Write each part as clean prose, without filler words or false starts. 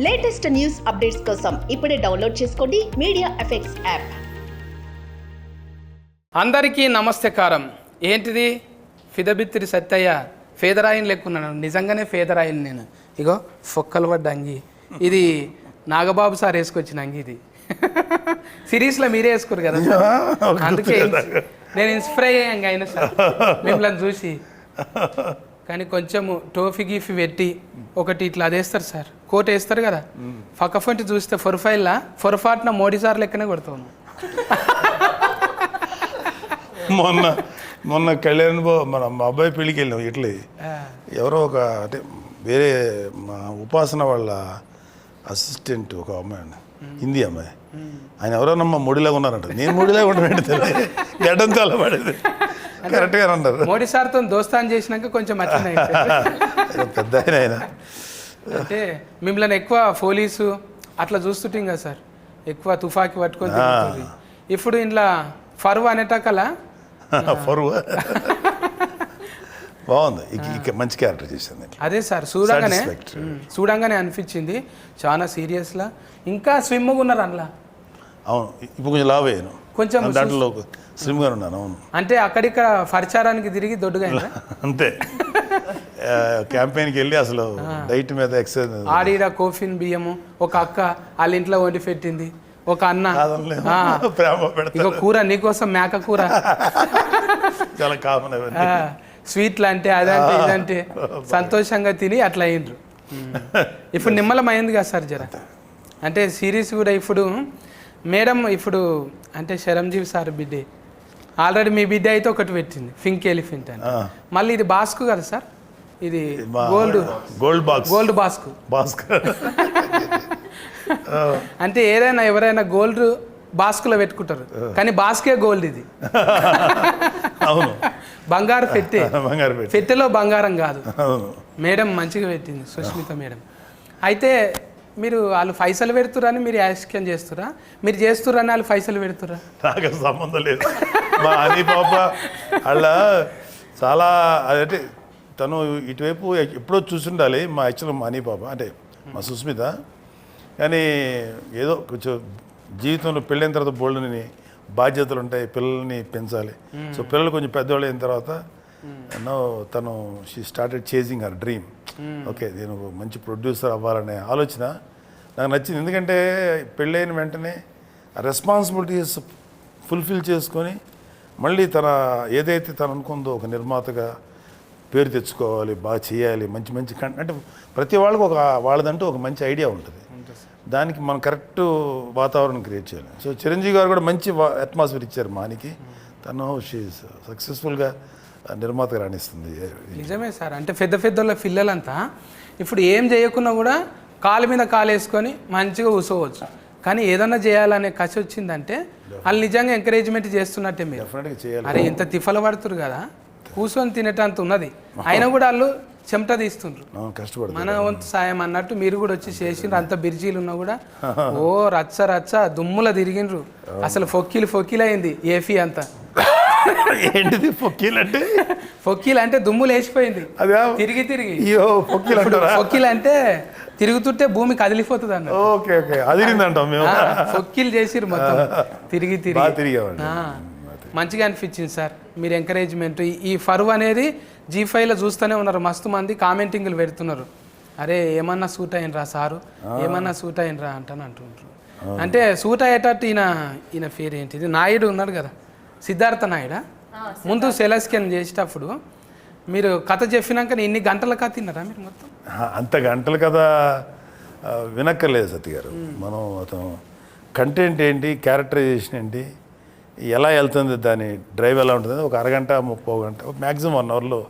Latest news updates కోసం ఇప్పుడే download చేసుకోండి మీడియా ఎఫెక్ట్స్ యాప్. అందరికీ నమస్తేకారం. ఏంటిది ఫిదబిత్తిరి సత్తయ్య ఫేదరాయిని లెక్కున్నాను. నిజంగానే ఫేదరాయిని నేను. ఇగో ఫొక్కలు పడ్డ అంగి. ఇది నాగబాబు సార్ వేసుకొచ్చిన అంగి. ఇది సిరీస్లో మీరే వేసుకోరు కదా, అందుకే నేను ఇన్స్పైర్ అయ్యాను అయినా సార్ మిమ్మల్ని చూసి. కానీ కొంచెము టోఫీ గీఫీ పెట్టి ఒకటి ఇట్లా అదేస్తారు సార్, కోట్ వేస్తారు కదా, పక్కఫంటి చూస్తే ఫొరఫైల్లా ఫొరఫాట్న మోడీ సార్ లెక్కనే కొడతాను. మొన్న కళ్యాణ్ మన మా అబ్బాయి పెళ్ళికి వెళ్ళాం. ఇట్లే ఎవరో ఒక అంటే వేరే మా ఉపాసన వాళ్ళ అసిస్టెంట్ ఒక అమ్మాయి, హిందీ అమ్మాయి, ఆయన ఎవరోనమ్మా మోడీలాగా ఉన్నారంట. నేను మోడీలాగా ఉంటానంటే తెలియదు, గడ్డంతో అలా పడేది. కరెక్ట్గా అన్నారు. మోడీ సార్తో దోస్తాన్ చేసినాక కొంచెం వచ్చినాయి పెద్ద ఆయన. అంటే మిమ్మల్ని ఎక్కువ పోలీసు అట్లా చూస్తుంటాం కదా సార్, ఎక్కువ తుఫాకి పట్టుకొని తిరుగుతుంది. ఇప్పుడు ఇంట్లో ఫరువు అనేటకలా ఫరువు బాగుంది, ఇక మంచి క్యారెక్టర్ చేసింది. అదే సార్ చూడంగానే అనిపించింది చాలా సీరియస్లా. ఇంకా స్విమ్గా ఉన్నారు అందులో. అవును, ఇప్పుడు కొంచెం లావ్ అయ్యాను, కొంచెం దాంట్లో స్లిమ్గా ఉన్నాను. అవును, అంటే అక్కడిక్కడ పరిచారానికి తిరిగి దొడ్డుగా అంతే. క్యాంపెయిన్కి వెళ్ళి అసలు డైట్ మీద ఎక్సర్సైజ్. ఆడిడ కోఫిన్ బియ్యము ఒక అక్క వాళ్ళ ఇంట్లో వండి పెట్టింది, ఒక అన్న ప్రేమ పెడతా కూర నీకోసం మేక కూర, చాలా కామన్. స్వీట్లు అంటే అదంటే ఇదంటే సంతోషంగా తిని అట్లా అయ్యిండ్రు. ఇప్పుడు నిమ్మలం అయింది కదా సార్ జర. అంటే సిరీస్ కూడా ఇప్పుడు మేడం ఇప్పుడు అంటే శరంజీవి సార్ బిడ్డే ఆల్రెడీ మీ బిడ్డ అయితే ఒకటి పెట్టింది, పింక్ ఎలిఫెంట్ అని. మళ్ళీ ఇది బాస్కు కదా సార్, ఇది గోల్డ్ బాస్కు. అంటే ఏదైనా ఎవరైనా గోల్డ్ బాస్కులో పెట్టుకుంటారు, కానీ బాస్కే గోల్డ్ ఇది. అవును, బంగారు పెట్టెలో బంగారం కాదు. మేడం మంచిగా పెట్టింది సుష్మిత మేడం. అయితే మీరు వాళ్ళు పైసలు పెడుతురని మీరు యాక్షన్ చేస్తురా, మీరు చేస్తురని వాళ్ళు పైసలు పెడుతురా? నాకు సంబంధం లేదు. మా అని పాప అలా చాలా అంటే తను ఇటువైపు ఎప్పుడో చూసుండాలి. మా యాక్చువల్ మా అని పాప అంటే మా సుస్మిత. కానీ ఏదో కొంచెం జీవితంలో పెళ్ళైన తర్వాత బోల్డ్ని బాధ్యతలు ఉంటాయి, పిల్లల్ని పెంచాలి. సో పిల్లలు కొంచెం పెద్దవాళ్ళు అయిన తర్వాత తను she started chasing her dream. Okay, నేను మంచి ప్రొడ్యూసర్ అవ్వాలనే ఆలోచన నాకు నచ్చింది. ఎందుకంటే పెళ్ళైన వెంటనే రెస్పాన్సిబిలిటీస్ ఫుల్ఫిల్ చేసుకొని మళ్ళీ తన ఏదైతే తను అనుకుందో ఒక నిర్మాతగా పేరు తెచ్చుకోవాలి, బాగా చేయాలి, మంచి మంచి అంటే ప్రతి వాళ్ళకు ఒక వాళ్ళదంటూ ఒక మంచి ఐడియా ఉంటుంది. దానికి మనం కరెక్ట్ వాతావరణం క్రియేట్ చేయాలి. సో చిరంజీవి గారు కూడా మంచి అట్మాస్ఫియర్ ఇచ్చారు మానికి. తను సక్సెస్ఫుల్గా నిర్మాతగా రాణిస్తుంది. నిజమే సార్. అంటే పెద్ద పెద్దోళ్ళ పిల్లలంతా ఇప్పుడు ఏం చేయకున్నా కూడా కాలు మీద కాలు వేసుకొని మంచిగా కూర్చోవచ్చు. కానీ ఏదన్నా చేయాలనే కసి వచ్చిందంటే వాళ్ళు నిజంగా ఎంకరేజ్మెంట్ చేస్తున్నట్టే. మీరు డెఫినెట్గా చేయాలి. అరే ఇంత తిఫల పడుతురు కదా, కూర్చొని తినేటంత ఉన్నది, అయినా కూడా వాళ్ళు చెమట తీస్తుండ్రు, కష్టపడు మన వంతు సాయం అన్నట్టు మీరు కూడా వచ్చి చేసిండ్రు. అంత బిర్జీలు ఉన్నా కూడా ఓ రచ్చ దుమ్ముల తిరిగిండ్రు. అసలు ఫొక్కీలు అయింది ఏఫీ అంతా. ఏంటిది ఫొక్కీలు అంటే? ఫొక్కీలు అంటే దుమ్ములు వేసిపోయింది తిరిగి ఫొక్కీలు అంటే తిరుగుతుంటే భూమి కదిలిపోతుంది అన్న. ఓకే ఓకే, అదిరిందంటాం మేము. ఫొక్కీలు చేసిర్రు మొత్తం తిరిగి మంచిగా అనిపించింది సార్ మీరు ఎంకరేజ్మెంట్. ఈ ఫరువు అనేది G5లో చూస్తూనే ఉన్నారు, మస్తు మంది కామెంటింగ్లు పెడుతున్నారు. అరే ఏమన్నా సూట్ అయినరా సారు, ఏమన్నా సూట్ అయినరా అంటుంటారు. అంటే సూట్ అయ్యేటట్టు ఈయన పేరు ఏంటిది, నాయుడు ఉన్నాడు కదా, సిద్ధార్థ నాయుడా. ముందు సెలస్కెన్ చేసేటప్పుడు మీరు కథ చెప్పినాక ఇన్ని గంటల కథ తిన్నారా మీరు మొత్తం? అంత గంటల కథ వినక్కర్లేదు సత్య గారు. మనం అతను కంటెంట్ ఏంటి, క్యారెక్టరైజేషన్ ఏంటి, ఎలా వెళ్తుంది, దాని డ్రైవ్ ఎలా ఉంటుంది, ఒక అరగంట 30 గంట మ్యాక్సిమం 1 అవర్లో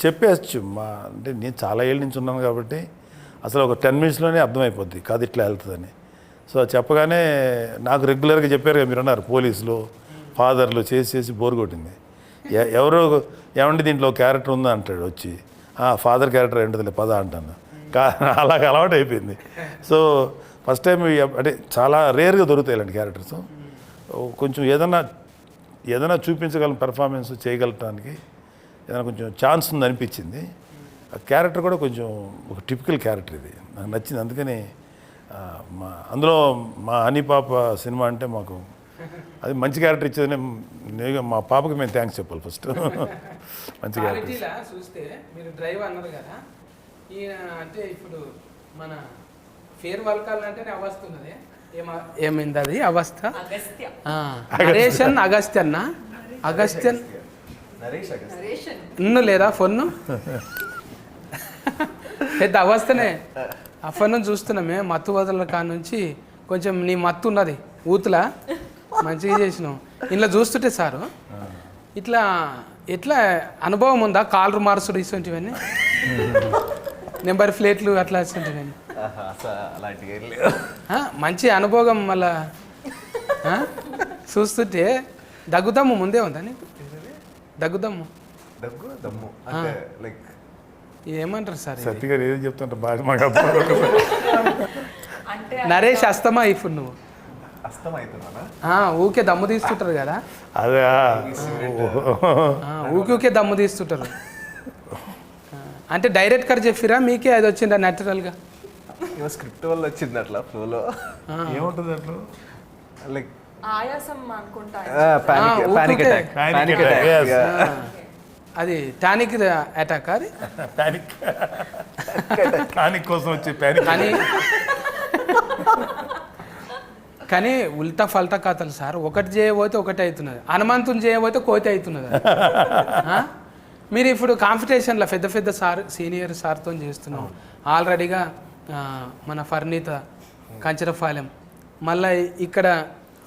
చెప్పేయచ్చు. అంటే నేను చాలా ఏళ్ళ నుంచి ఉన్నాను కాబట్టి అసలు ఒక 10 మినిట్స్లోనే అర్థమైపోద్ది కథ ఇట్లా వెళ్తుందని. సో చెప్పగానే నాకు రెగ్యులర్గా చెప్పారు కదా మీరు అన్నారు, పోలీసులు ఫాదర్లు చేసి బోర్ కొట్టింది. ఎవరో ఏమంటే దీంట్లో క్యారెక్టర్ ఉందా అంటాడు వచ్చి, ఫాదర్ క్యారెక్టర్ ఏంటది పద అంటాను. అలాగ అలవాటు అయిపోయింది. సో ఫస్ట్ టైం అంటే చాలా రేర్గా దొరుకుతాయి ఇలాంటి క్యారెక్టర్స్. కొంచెం ఏదైనా చూపించగలం, పెర్ఫార్మెన్స్ చేయగలటానికి ఏదైనా కొంచెం ఛాన్స్ ఉంది అనిపించింది. ఆ క్యారెక్టర్ కూడా కొంచెం ఒక టిపికల్ క్యారెక్టర్ ఇది. నాకు నచ్చింది. అందుకని అందులో మా హనీ పాప సినిమా అంటే మాకు అది మంచి క్యారెక్టర్ ఇచ్చేది. నేను మా పాపకి మేము థ్యాంక్స్ చెప్పాలి ఫస్ట్. మంచి క్యారెక్టర్ క్వాలిటీలా చూస్తే మీరు డ్రైవ్ అన్నారు కదా, ఈయన అంటే ఇప్పుడు మన ఫేర్ వల్కాలంటేనే అవస్థ ఉన్నది. ఏమైంది అది అవస్థ? నరేషన్ అగస్త్యన్న అగస్త్యన్ ఇన్ను లేదా ఫోన్ను పెద్ద అవస్థనే. ఆ ఫోన్ చూస్తున్నామే మత్తు వదల కాడ నుంచి కొంచెం నీ మత్తు ఉన్నది ఊతులా మంచిగా చేసినావు. ఇలా చూస్తుంటే సారు ఇట్లా ఎట్లా అనుభవం ఉందా? కాలర్ మార్చుడు ఇటువంటివన్నీ, నెంబర్ ప్లేట్లు అట్లా ఇటువంటివన్నీ మంచి అనుభవం. మళ్ళా చూస్తుంటే దగ్గుదమ్ము ముందే ఉందా నీకు? దగ్గుదమ్ము ఏమంటారు సార్? సత్య గారు ఏం చెప్తుంటారు బాగా మాకు నరేష్ అస్తమా ఇప్పుడు నువ్వు ఊకే దమ్ము తీస్తుంటారు కదా, అదే ఊకే దమ్ము తీస్తుంటారు. అంటే డైరెక్ట్ కర్ చెప్పిరా మీకే అది వచ్చిందా న్యాచురల్గా? స్క్రిప్ట్ వల్ల వచ్చింది అట్లా ఫ్లోలో. ఏముంటుంది అట్లా లైక్ ఆయాసం అనుకుంటా. Panic attack. అది టానిక్ అటాక్. అది ప్యానిక్ కోసం వచ్చి ప్యానిక్. కానీ ఉల్టా ఫల్టా కథలు సార్. ఒకటి చేయబోతే ఒకటి అవుతున్నది, హనుమంతుని చేయబోతే కోతి అవుతున్నది. మీరు ఇప్పుడు కాంపిటీషన్లో పెద్ద పెద్ద సార్ సీనియర్ సార్తో చేస్తున్నాం ఆల్రెడీగా. మన ఫర్నీత కంచరపాలెం, మళ్ళీ ఇక్కడ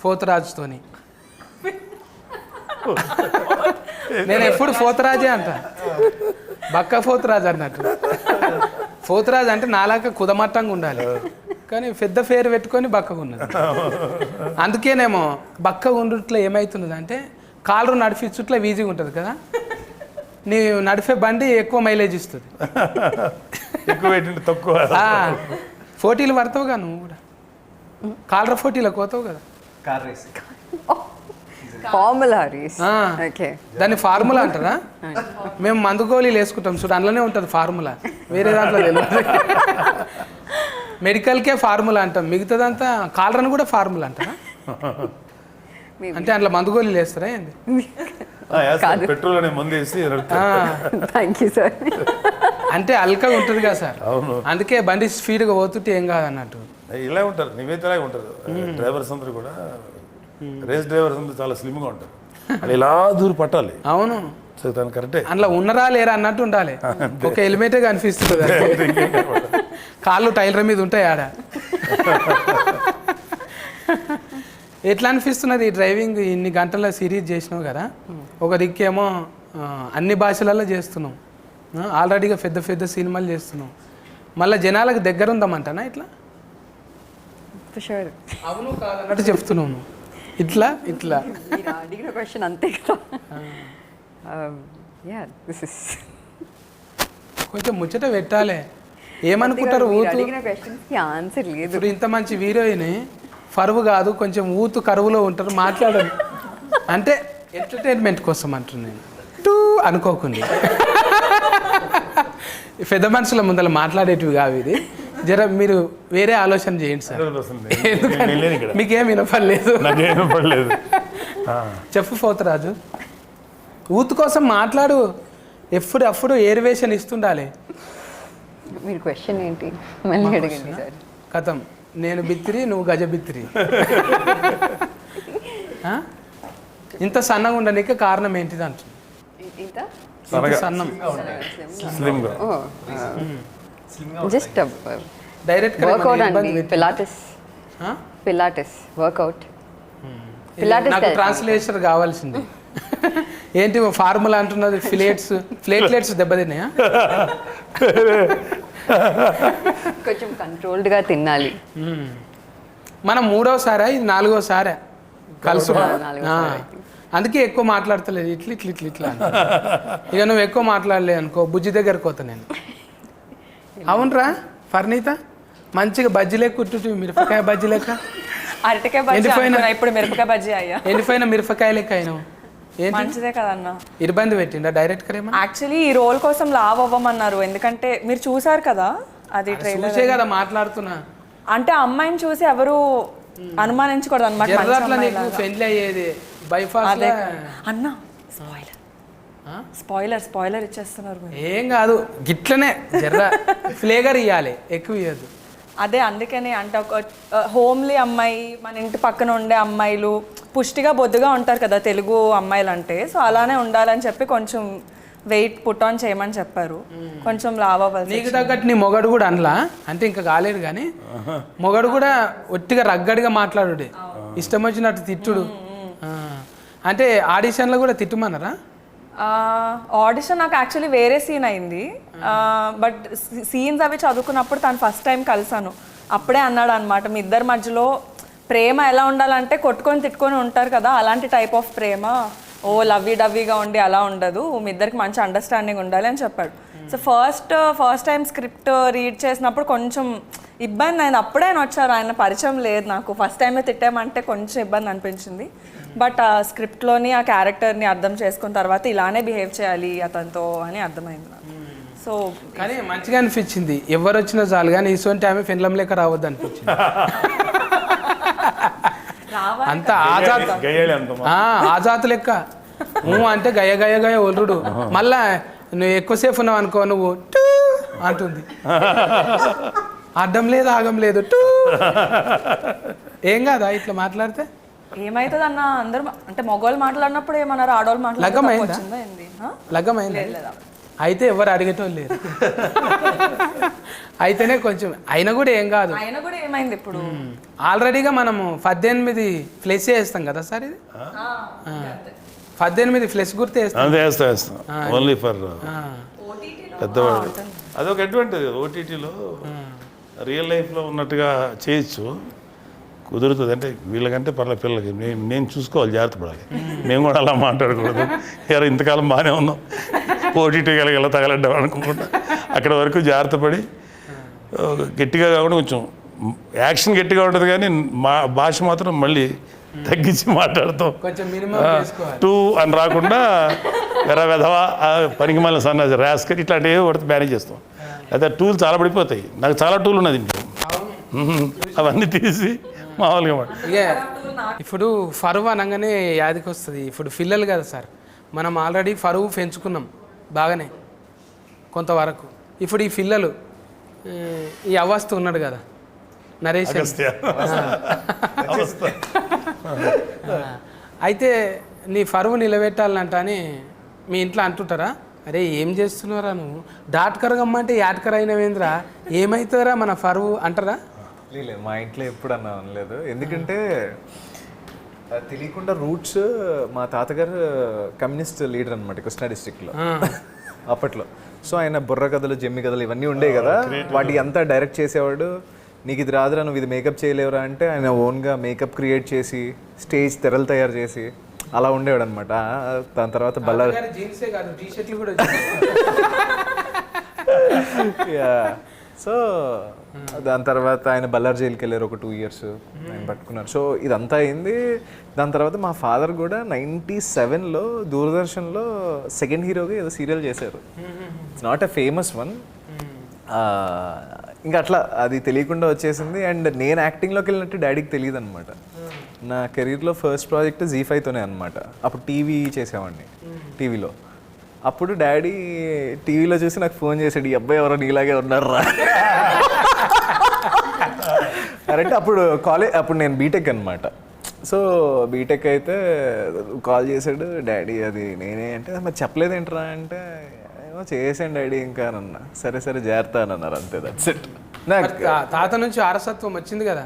పోతరాజుతోని. నేను ఎప్పుడు పోతరాజే అంట, బక్క పోతరాజు అన్నట్టు. పోతరాజు అంటే నాలాక కుదమట్టంగా ఉండాలి, కానీ పెద్ద పేరు పెట్టుకొని బక్కగా ఉన్నది. అందుకేనేమో బక్కగా ఉండుట్లో ఏమవుతున్నది అంటే కాళ్ళు నడిపించుట్లో ఈజీగా ఉంటుంది కదా, నీ నడిపే బండి ఎక్కువ మైలేజ్ ఇస్తుంది. తక్కువ పోటీలు పడతావుగా నువ్వు కూడా, కాలర్ పోటీలకు పోతావు కదా. Car race. Formula race. దాన్ని ఫార్ములా అంటారా? మేము మందు గోళీలు వేసుకుంటాం చూడు, అందులోనే ఉంటుంది ఫార్ములా, వేరే దాంట్లో తెలియదు. మెడికల్కే ఫార్ములా అంటాం, మిగతాదంతా కాలర్ని కూడా ఫార్ములా అంటారా? అంటే అందులో మందు గోళీలు వేస్తారా ఏంది? పెట్రోల్ అనే మందు వేసి అంటే అల్కగా ఉంటుంది కదా సార్, అందుకే బండి స్పీడ్గా పోతుంటే ఏం కాదు అన్నట్టు. ఇలా ఉంటారు, నీవైతే ఇలాగే ఉంటారు. డ్రైవర్స్ అందరూ కూడా, రేస్ డ్రైవర్స్ అందరూ చాలా స్లిమ్గా ఉంటారు. అది ఇలా దూరం పట్టాలి. అవును, తను కరెక్టే. అందులో ఉన్నరా లేరా అన్నట్టు ఉండాలి. ఒక హెల్మెటే కనిపిస్తుంది, కాళ్ళు టైలర్ మీద ఉంటాయి ఆడ. ఎట్లా అనిపిస్తున్నది ఈ డ్రైవింగ్? ఇన్ని గంటల సిరీస్ చేసినావు కదా, ఒక దిక్కేమో అన్ని భాషలలో చేస్తున్నావు, ఆల్రెడీగా పెద్ద పెద్ద సినిమాలు చేస్తున్నావు, మళ్ళీ జనాలకు దగ్గర ఉందామంటానా ఇట్లా? అవును కాదన్నట్టు చెప్తున్నావు నువ్వు. ఇట్లా ఇట్లా అడిగిన క్వశ్చన్ అంతే కదా. కొంచెం ముచ్చట పెట్టాలి. ఏమనుకుంటారు అడిగిన క్వశ్చన్స్కి ఆన్సర్ లేదు. ఇప్పుడు ఇంత మంచి హీరోయిన్ ఫరువు కాదు, కొంచెం ఊతు కరువులో ఉంటారు, మాట్లాడరు అంటే ఎంటర్టైన్మెంట్ కోసం అంటున్నాను నేను. టూ అనుకోకుండా పెద్ద మనుషుల ముందర మాట్లాడేటివి కావు ఇది. జర మీరు వేరే ఆలోచన చేయండి సార్, మీకేం వినపడలేదు. చెప్పు పోతరాజు, ఊతు కోసం మాట్లాడు, ఎప్పుడు ఏరివేషన్ ఇస్తుండాలి. మీరు క్వశ్చన్ ఏంటి మళ్ళీ అడగండి సార్. కథం, నేను బిత్తిరి నువ్వు గజ బిత్తిరి. ఇంత సన్నగా ఉండడానికి కారణం ఏంటిది అంటున్నా? సన్నం జస్ట్ డైరెక్ట్ వర్కౌట్ అండి. Pilates workout. నాకు ట్రాన్స్లేషన్ కావాల్సింది. ఏంటి ఫార్ములా అంటున్నది? ప్లేట్లెట్స్ దెబ్బతిన్నాయా? కొంచెం కంట్రోల్డ్గా తినాలి. మనం 3వసారా ఇది 4వసారా కలుసు? అందుకే ఎక్కువ మాట్లాడతలేదు, ఇట్లా ఇట్లా ఇట్లా ఇట్లా. ఇక నువ్వు ఎక్కువ మాట్లాడలేదు అనుకో, బుజ్జి దగ్గరకు పోతా నేను. అవునరా ఫర్నీత, మంచిగా బజ్జీ లెక్క కుట్టు, మిరపకాయ బజ్జీ లెక్క. ఇప్పుడు మిరపకాయ బజ్జీ అయ్యా, ఎండిపోయిన మిరపకాయ లెక్క అయినావు. మంచిదే కదన్నా. ఇబ్బంది పెట్టిండా డైరెక్టర్ ఏమో? యాక్చువల్లీ ఈ రోల్ కోసం లావ్ అవ్వమన్నారు, ఎందుకంటే మీరు చూసారు కదా అది ట్రైలర్ చూసే కదా మాట్లాడుతున్నా. అంటే ఆ అమ్మాయిని చూసి ఎవరు అనుమానించకూడదు అనమాట. జర్రట్ల నీకు ఫ్రెండ్లీ అయ్యేది బైఫాస్ అన్న స్పాయిలర్ ఇచ్చేస్తున్నారు మీరు. ఏం కాదు, గిట్లనే జర్ర ఫ్లేగర్ ఇవ్వాలి, ఎక్కువ ఇవ్వద్దు. అదే అందుకని అంటే ఒక హోమ్లీ అమ్మాయి, మన ఇంటి పక్కన ఉండే అమ్మాయిలు పుష్టిగా బొద్దుగా ఉంటారు కదా తెలుగు అమ్మాయిలు అంటే. సో అలానే ఉండాలని చెప్పి కొంచెం వెయిట్ పుట్ ఆన్ చేయమని చెప్పారు. కొంచెం లావ్ అవ్వాలి. నీకు తగ్గట్టు నీ మొగడు కూడా అనలా అంటే ఇంకా కాలేదు కానీ మొగడు కూడా ఒట్టిగా రగ్గడిగా మాట్లాడుడే, ఇష్టం వచ్చినట్టు తిట్టుడు. అంటే ఆడిషన్లో కూడా తిట్టుమన్నారా? ఆడిషన్ నాకు యాక్చువల్లీ వేరే సీన్ అయింది. బట్ సీన్స్ అవి చదువుకున్నప్పుడు తను ఫస్ట్ టైం కలిసాను. అప్పుడే అన్నాడు అనమాట, మీ ఇద్దరి మధ్యలో ప్రేమ ఎలా ఉండాలంటే కొట్టుకొని తిట్టుకొని ఉంటారు కదా, అలాంటి టైప్ ఆఫ్ ప్రేమ, ఓ లవ్వీ డవ్వీగా ఉండి అలా ఉండదు, మీ ఇద్దరికి మంచి అండర్స్టాండింగ్ ఉండాలి అని చెప్పాడు. So first time script read చేసినప్పుడు కొంచెం ఇబ్బంది అయింది. అప్పుడే ఆయన వచ్చారు, ఆయన పరిచయం లేదు నాకు. ఫస్ట్ టైమే తిట్టామంటే కొంచెం ఇబ్బంది అనిపించింది. బట్ ఆ స్క్రిప్ట్లోని ఆ క్యారెక్టర్ని అర్థం చేసుకున్న తర్వాత ఇలానే బిహేవ్ చేయాలి అతనితో అని అర్థమైంది నాకు. సో కానీ మంచిగా అనిపించింది, ఎవరు వచ్చినా చాలు కానీ ఇటువంటి ఆమె ఫిన్లం లేక రావద్దు అనిపించింది. అంత ఆజాత్ లెక్క అంటే గయ గయ గయ ఒల్లుడు. మళ్ళా నువ్వు ఎక్కువసేపు ఉన్నావు అనుకో, నువ్వు టూ అంటుంది, అడ్డం లేదు ఆగం లేదు టూ. ఏం కాదా ఇట్లా మాట్లాడితే? ఏమైతుంది అన్న, అందరు అంటే మగవాళ్ళు మాట్లాడినప్పుడు ఏమన్నారు, ఆడవాళ్ళు మాట్లాడుతుందా? లగ్గమైందా? అయితే ఎవరు అడిగేటోళ్ళు లేరు. అయితేనే కొంచెం అయినా కూడా ఏం కాదు. అయినా కూడా ఏమైంది ఇప్పుడు? ఆల్రెడీగా మనము 18 ఫ్లెస్ వేస్తాం కదా సార్, ఇది 18 ఫ్లెస్ గుర్తు వేస్తాం ఓన్లీ ఫర్ పెద్దవాడు. అదొక అడ్వాంటేజ్ ఓటీటీలో. రియల్ లైఫ్లో ఉన్నట్టుగా చేయొచ్చు, కుదురుతుంది. అంటే వీళ్ళకంటే పిల్లలకి నేను చూసుకోవాలి, జాగ్రత్త పడాలి. మేము కూడా అలా మాట్లాడకూడదు, ఎవరు ఇంతకాలం బాగానే ఉన్నాం ఓటీటీ ఎలా తగలడ్డాం అనుకుంటా. అక్కడ వరకు జాగ్రత్త పడి గట్టిగా కాకుండా కొంచెం యాక్షన్ గట్టిగా ఉంటుంది కానీ మా భాష మాత్రం మళ్ళీ తగ్గించి మాట్లాడతాం. కొంచెం మినిమం టూ అని రాకుండా వెధవా పనికి మళ్ళీ సన్నది ర్యాస్కర్ ఇట్లాంటివి పడితే మేనేజ్ చేస్తాం. అయితే టూల్ చాలా పడిపోతాయి. నాకు చాలా టూల్ ఉన్నది ఇంట్లో, అవన్నీ తీసి మామూలుగా మాట. ఇప్పుడు ఫరువు అనగానే యాదికి వస్తుంది. ఇప్పుడు పిల్లలు కదా సార్, మనం ఆల్రెడీ ఫరువు పెంచుకున్నాం బాగానే కొంతవరకు. ఇప్పుడు ఈ పిల్లలు ఈ అవస్థ ఉన్నాడు కదా నరేష్, అయితే నీ ఫరువు నిలబెట్టాలంట అని మీ ఇంట్లో అంటుంటారా? అరే ఏం చేస్తున్నారా నువ్వు, డాట్కరగమ్మంటే యాట్కర్ అయినవేంద్రా, ఏమవుతారా మన ఫరువు అంటారా? లేదు, మా ఇంట్లో ఎప్పుడు అన్నా అనలేదు. ఎందుకంటే తెలియకుండా రూట్స్, మా తాతగారు కమ్యూనిస్ట్ లీడర్ అనమాట కృష్ణా డిస్ట్రిక్ట్లో అప్పట్లో. సో ఆయన బుర్ర కథలు, జమ్మి కథలు ఇవన్నీ ఉండేవి కదా, వాటి అంతా డైరెక్ట్ చేసేవాడు. నీకు ఇది రాదురా, నువ్వు ఇది మేకప్ చేయలేవురా అంటే ఆయన ఓన్గా మేకప్ క్రియేట్ చేసి స్టేజ్ తెరలు తయారు చేసి అలా ఉండేవాడు అనమాట. దాని తర్వాత బల్లారి సో దాని తర్వాత ఆయన బల్లార్ జైలుకి వెళ్ళారు, ఒక 2 years ఆయన పట్టుకున్నారు. సో ఇదంతా అయింది. దాని తర్వాత మా ఫాదర్ కూడా 97లో దూరదర్శన్లో సెకండ్ హీరోగా ఏదో సీరియల్ చేశారు. It's not a famous one. ఇంకా అట్లా అది తెలియకుండా వచ్చేసింది. అండ్ నేను యాక్టింగ్లోకి వెళ్ళినట్టు డాడీకి తెలియదు అనమాట. నా కెరీర్లో ఫస్ట్ ప్రాజెక్ట్ ZEE5తోనే అనమాట. అప్పుడు టీవీ చేసేవాడిని టీవీలో. అప్పుడు డాడీ టీవీలో చూసి నాకు ఫోన్ చేశాడు, ఈ అబ్బాయి ఎవరో నీలాగే ఉన్నారా కరెక్ట్. అప్పుడు నేను బీటెక్ అనమాట. సో బీటెక్ అయితే కాల్ చేశాడు డాడీ, అది నేనే అంటే మరి చెప్పలేదేంట్రా అంటే ఏమో చేసాను డాడీ ఇంకా అన్న. సరే జాగ్రత్త అని అన్నారు, అంతే, దట్స్ ఇట్. తాత నుంచి వారసత్వం వచ్చింది కదా,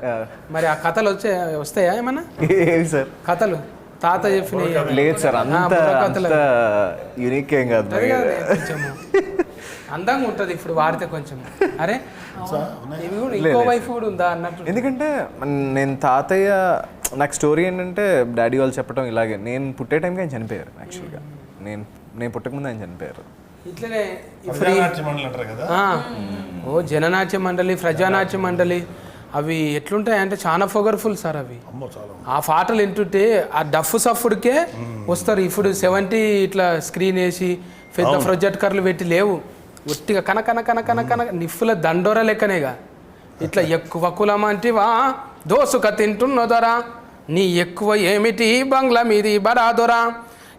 మరి ఆ కథలు వస్తాయా ఏమన్నా? ఏవి సార్ కథలు తాత చెప్పిన? లేదు సార్, అంత యూనిక్ ఏం కాదు, అందంగా ఉంటుంది ఇప్పుడు వాడితే కొంచెం. అరే ఇంకో వైఫ్ కూడా ఉందా అన్నట్టు. ఎందుకంటే నేను తాతయ్య, నాకు స్టోరీ ఏంటంటే డాడీ వాళ్ళు చెప్పడం ఇలాగే, నేను పుట్టే టైంకి ఆయన చనిపోయారు. యాక్చువల్గా నేను పుట్టకముందు ఆయన చనిపోయారు. ఇట్లనే కదా జననాట్య మండలి, ప్రజానాట్య మండలి అవి ఎట్లుంటాయి అంటే చాలా పవర్ఫుల్ సార్ అవి. ఆ పాటలు వింటుంటే ఆ డఫ్ సఫుడికే వస్తారు. ఇప్పుడు 70 ఇట్లా స్క్రీన్ వేసి పెద్ద ప్రొజెక్టర్లు పెట్టి లేవు. ఒట్టిగా కన నిప్పుల దండోర లెక్కనేగా ఇట్లా ఎక్కువ కులమంటివా దోసుక తింటున్నదొరా నీ ఎక్కువ ఏమిటి బంగ్లా మీది బరాదొరా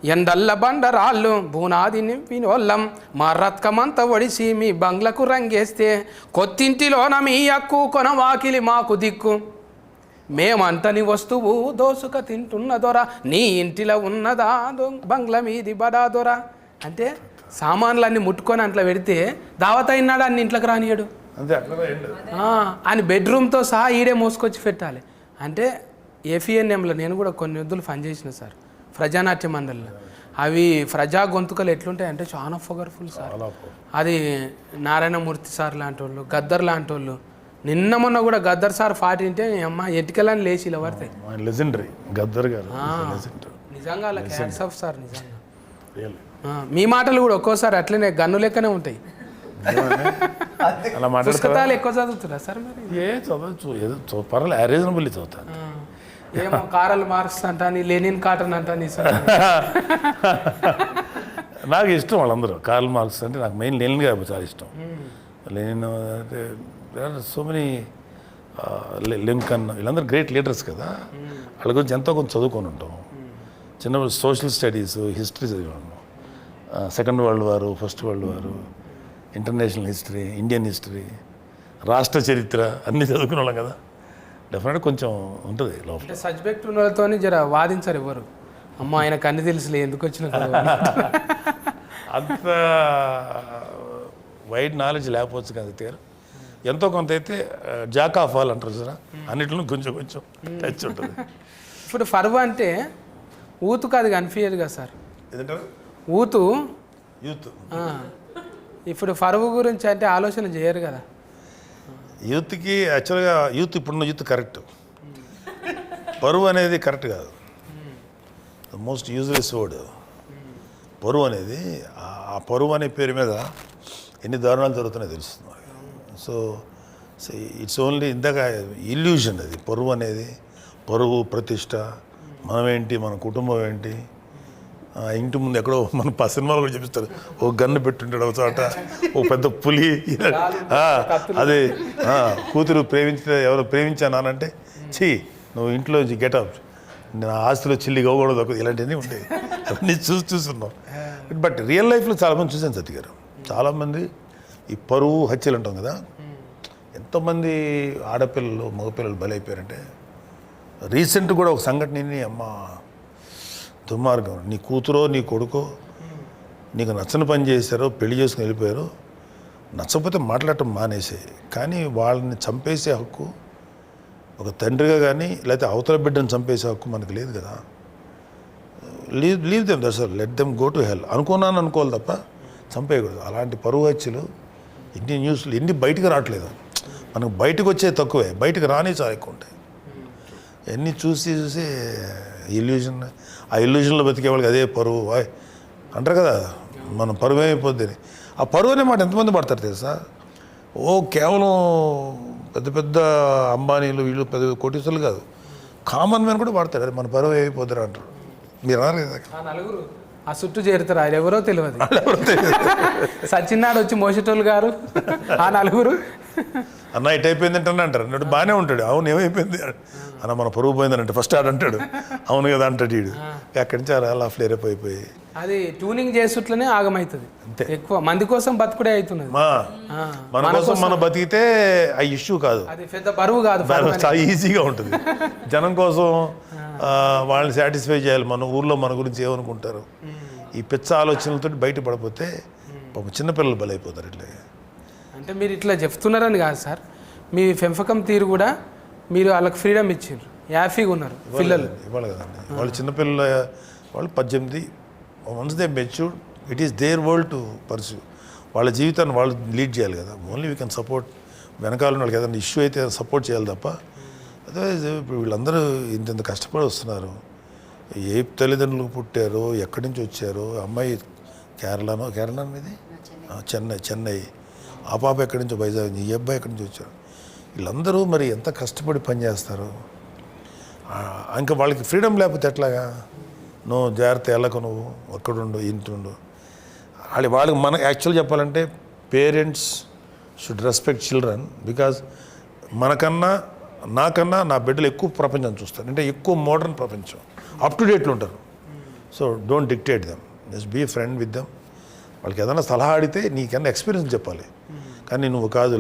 ఎండల్ల బండరాళ్ళు బూనాది నింపినోళ్ళం మా రత్కమంతా ఒడిసి మీ బంగ్లకు రంగేస్తే కొత్తింటిలోన మీ అక్కు కొన వాకిలి మాకు దిక్కు మేమంతని వస్తువు దోసుక తింటున్నదొరా నీ ఇంటిలో ఉన్నదా బంగ్లా మీది బరాదొరా అంటే సామాన్లన్నీ ముట్టుకొని అట్లా పెడితే దావత అయినాడు అన్ని ఇంట్లోకి రానియడు అంతే అట్లా అని బెడ్రూమ్తో సహా ఈడే మోసుకొచ్చి పెట్టాలి అంటే ఏఫీఎన్ఎంలో నేను కూడా కొన్ని వద్దులు పనిచేసిన సార్ ప్రజానాట్య మండలిలో అవి ప్రజా గొంతుకలు ఎట్లుంటాయి అంటే చాలా పవర్ఫుల్ సార్ అది నారాయణమూర్తి సార్ లాంటి వాళ్ళు గద్దర్ లాంటి వాళ్ళు నిన్న మొన్న కూడా గద్దర్ సార్ పాట వింటే అమ్మ ఎటుకెళ్ళని లేచి ఇలా పడతాయి లెజెండరీ గద్దర్ గారు నిజంగా అలా హ్యాట్స్ ఆఫ్ సార్ నిజంగా మీ మాటలు కూడా ఒక్కోసారి అట్లనే గన్ను లెక్కనే ఉంటాయి అలా మాట్లాడతారా పుస్తకాలు ఎక్కువ చదువుతురా సార్ మరి ఏ చదవచ్చు ఏదో పర్వాలేదు రీజనబుల్లీ చదువుతాను ఏమో కారల్ మార్క్స్ అంటాని లెనిన్ కాటన్ అంటాని నాకు ఇష్టం వాళ్ళందరూ కార్ల్ మార్క్స్ అంటే నాకు మెయిన్ లెనిన్ గారు చాలా ఇష్టం లెనిన్ అంటే సో మెనీ లింకన్ వీళ్ళందరూ గ్రేట్ లీడర్స్ కదా వాళ్ళ గురించి ఎంతో కొంచెం చదువుకొని ఉంటాం చిన్నప్పుడు సోషల్ స్టడీస్ హిస్టరీ చదివాను సెకండ్ వరల్డ్ వారు ఫస్ట్ వరల్డ్ వారు ఇంటర్నేషనల్ హిస్టరీ ఇండియన్ హిస్టరీ రాష్ట్ర చరిత్ర అన్నీ చదువుకునే వాళ్ళం కదా డెఫినెట్గా కొంచెం ఉంటుంది లోపల అంటే సబ్జెక్ట్ ఉన్న వాళ్ళతో జర వాదించారు ఎవరు అమ్మ ఆయనకు అన్ని తెలుసులే ఎందుకు వచ్చిన అంత వైడ్ నాలెడ్జ్ లేకపోవచ్చు కదా గారు ఎంతో కొంత అయితే జాక్ ఆఫ్ ఆల్ అంటారు సార్ అన్నిట్లో కొంచెం కొంచెం టచ్ ఉంటుంది ఇప్పుడు ఫర్వ్ అంటే ఊతుకు అది కనిపించదు కదా సార్ ఏదంటారు ఊతు యూత్ ఇప్పుడు ఫర్వ్ గురించి అంటే ఆలోచన చేయరు కదా యూత్కి యాక్చువల్గా యూత్ ఇప్పుడున్న యూత్ కరెక్ట్ పరువు అనేది కరెక్ట్ కాదు ద మోస్ట్ యూజ్లెస్ వర్డ్ పరువు అనేది ఆ పరువు అనే పేరు మీద ఎన్ని దారుణాలు జరుగుతున్నాయో తెలుస్తుంది సో ఇట్స్ ఓన్లీ ఇందాక ఇల్యూషన్ అది పరువు అనేది పరువు ప్రతిష్ట మనమేంటి మన కుటుంబం ఏంటి ఇంటి ముందు ఎక్కడో మన సినిమాలు కూడా చూపిస్తారు ఓ గన్ను పెట్టుంటాడు ఒక చోట ఓ పెద్ద పులి అదే కూతురు ఎవరు ప్రేమించానంటే ఛీ నువ్వు ఇంట్లో గెటప్ నా ఆస్తిలో చిల్లి గోగూడదు ఇలాంటివన్నీ ఉంటాయి అవన్నీ చూస్తున్నాం బట్ రియల్ లైఫ్లో చాలామంది చూశాను సత్య గారు చాలామంది ఈ పరువు హత్యలు అంటాం కదా ఎంతోమంది ఆడపిల్లలు మగపిల్లలు బలైపోయారంటే రీసెంట్ కూడా ఒక సంఘటనని అమ్మ దుర్మార్గం నీ కూతురో నీ కొడుకో నీకు నచ్చని పని చేశారో పెళ్లి చేసుకుని వెళ్ళిపోయారో నచ్చకపోతే మాట్లాడటం మానేసే కానీ వాళ్ళని చంపేసే హక్కు ఒక తండ్రిగా కానీ లేకపోతే అవతల బిడ్డను చంపేసే హక్కు మనకు లేదు కదా leave them that's let them go to hell అనుకోవాలి తప్ప చంపేయకూడదు అలాంటి పరువు హత్యలు ఇన్ని న్యూస్లు ఎన్ని బయటకు రావట్లేదు మనకు బయటకు వచ్చే తక్కువే బయటకు రాని చాలా ఎక్కువ ఉంటాయి ఎన్ని చూసి ఇల్యూజన్ ఆ ఇల్యూజన్లో బతికే వాళ్ళకి అదే పరువు అంటారు కదా మన పరువు ఏమైపోద్ది ఆ పరువు అనే మాట ఎంతమంది పడతారు తెలుసా కేవలం పెద్ద పెద్ద అంబానీలు వీళ్ళు పెద్ద కోటీసులు కాదు కామన్ మ్యాన్ కూడా వాడతారు అది మన పరువు ఏమైపోతారు అంటారు మీరు అన్నారు కదా నలుగురు ఆ చుట్టూ చేరుతారు ఆయన ఎవరో తెలియదు సచిన్నాడు వచ్చి మోసేటోళ్ళు గారు ఆ నలుగురు అన్న ఇటు అయిపోయింది అంటే అంటారు అన్నట్టు బాగానే ఉంటాడు అవును ఏమైపోయింది అన్న మన పరువు పోయిందని అంటే ఫస్ట్ ఆడంటాడు అవును కదా అంటాడు వీడు అక్కడి నుంచి అలా ఫ్లేరప్ అయిపోయి అది ట్యూనింగ్ చేసుట్లనే ఆగమవుతుంది ఎక్కువ మంది కోసం బతుకుడే అవుతున్నది మన కోసం మనం బతికితే ఆ ఇష్యూ కాదు అది పెద్ద బరువు కాదు చాలా ఈజీగా ఉంటుంది జనం కోసం వాళ్ళని సాటిస్ఫై చేయాలి మన ఊర్లో మన గురించి ఏమనుకుంటారు ఈ పిచ్చ ఆలోచనలతో బయటపడిపోతే పాపం చిన్నపిల్లలు బలైపోతారు ఇట్లా అంటే మీరు ఇట్లా చెప్తున్నారని కాదు సార్ మీ పెంపకం తీరు కూడా మీరు వాళ్ళకి ఫ్రీడమ్ ఇచ్చారు హ్యాపీగా ఉన్నారు పిల్లలు ఇవ్వాలి కదండి వాళ్ళు చిన్నపిల్లల వాళ్ళు 18 once they mature it is their world to pursue వాళ్ళ జీవితాన్ని వాళ్ళు లీడ్ చేయాలి కదా ఓన్లీ వీ కెన్ సపోర్ట్ వెనకాల వాళ్ళకి ఏదైనా ఇష్యూ అయితే సపోర్ట్ చేయాలి తప్ప అదర్వైజ్ ఇప్పుడు వీళ్ళందరూ ఇంత కష్టపడి వస్తున్నారు ఏ తల్లిదండ్రులు పుట్టారో ఎక్కడి నుంచి వచ్చారో అమ్మాయి కేరళ మీది చెన్నై ఆ పాప ఎక్కడి నుంచో వైజాగ్ ఈ అబ్బాయి ఎక్కడి నుంచి వచ్చారు వీళ్ళందరూ మరి ఎంత కష్టపడి పనిచేస్తారు ఇంకా వాళ్ళకి ఫ్రీడమ్ లేకపోతే ఎట్లాగా నువ్వు జాగ్రత్త వెళ్ళకు నువ్వు ఒక్కడుండు ఇంటుండు వాళ్ళకి మన యాక్చువల్ చెప్పాలంటే parents should respect children because నాకన్నా నా బిడ్డలు ఎక్కువ ప్రపంచం చూస్తారు, అంటే ఎక్కువ మోడర్న్ ప్రపంచం, అప్ టు డేట్లో ఉంటారు. So don't dictate them, just be friend with them. వాళ్ళకి ఏదైనా సలహా అడిగితే నీకన్నా ఎక్స్పీరియన్స్ చెప్పాలి, కానీ నువ్వు కాదు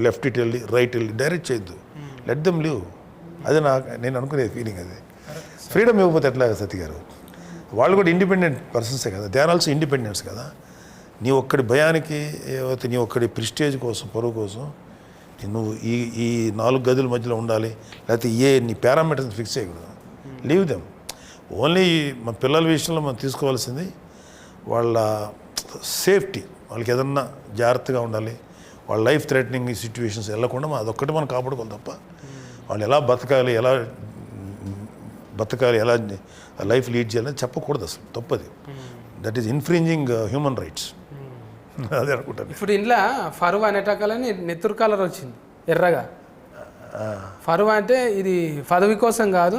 లెఫ్ట్ ఇట్ వెళ్ళి రైట్ వెళ్ళి డైరెక్ట్ చేయొద్దు. Let them live. అది నేను అనుకునే ఫీలింగ్. అది ఫ్రీడమ్ ఇవ్వకపోతే ఎట్లా సతీ గారు? వాళ్ళు కూడా ఇండిపెండెంట్ పర్సన్సే కదా, దే ఆర్ ఆల్సో ఇండిపెండెన్స్ కదా. నీ ఒక్కడి భయానికి ఏవైతే నీ ఒక్కడి ప్రిస్టేజ్ కోసం, పరువు కోసం నువ్వు ఈ 4 గదుల మధ్యలో ఉండాలి, లేకపోతే నీ పారామీటర్స్ ఫిక్స్ చేయకూడదు. Leave them. ఓన్లీ మన పిల్లల విషయంలో మనం తీసుకోవాల్సింది వాళ్ళ సేఫ్టీ. వాళ్ళకి ఏదన్నా జాగ్రత్తగా ఉండాలి, వాళ్ళ లైఫ్ థ్రెటనింగ్ సిచ్యువేషన్స్ వెళ్ళకుండా అదొక్కటి మనం కాపాడుకోవాలి తప్ప వాళ్ళు ఎలా బతకాలి, ఎలా లైఫ్ లీడ్ చేయాలని చెప్పకూడదు. అసలు తప్పది. That is infringing human rights. అదే అనుకుంటాను. ఇప్పుడు ఇంట్లో ఫరువు అనేటకాలని నెత్తురు కలర్ వచ్చింది ఎర్రగా. ఫరువు అంటే ఇది పదవి కోసం కాదు,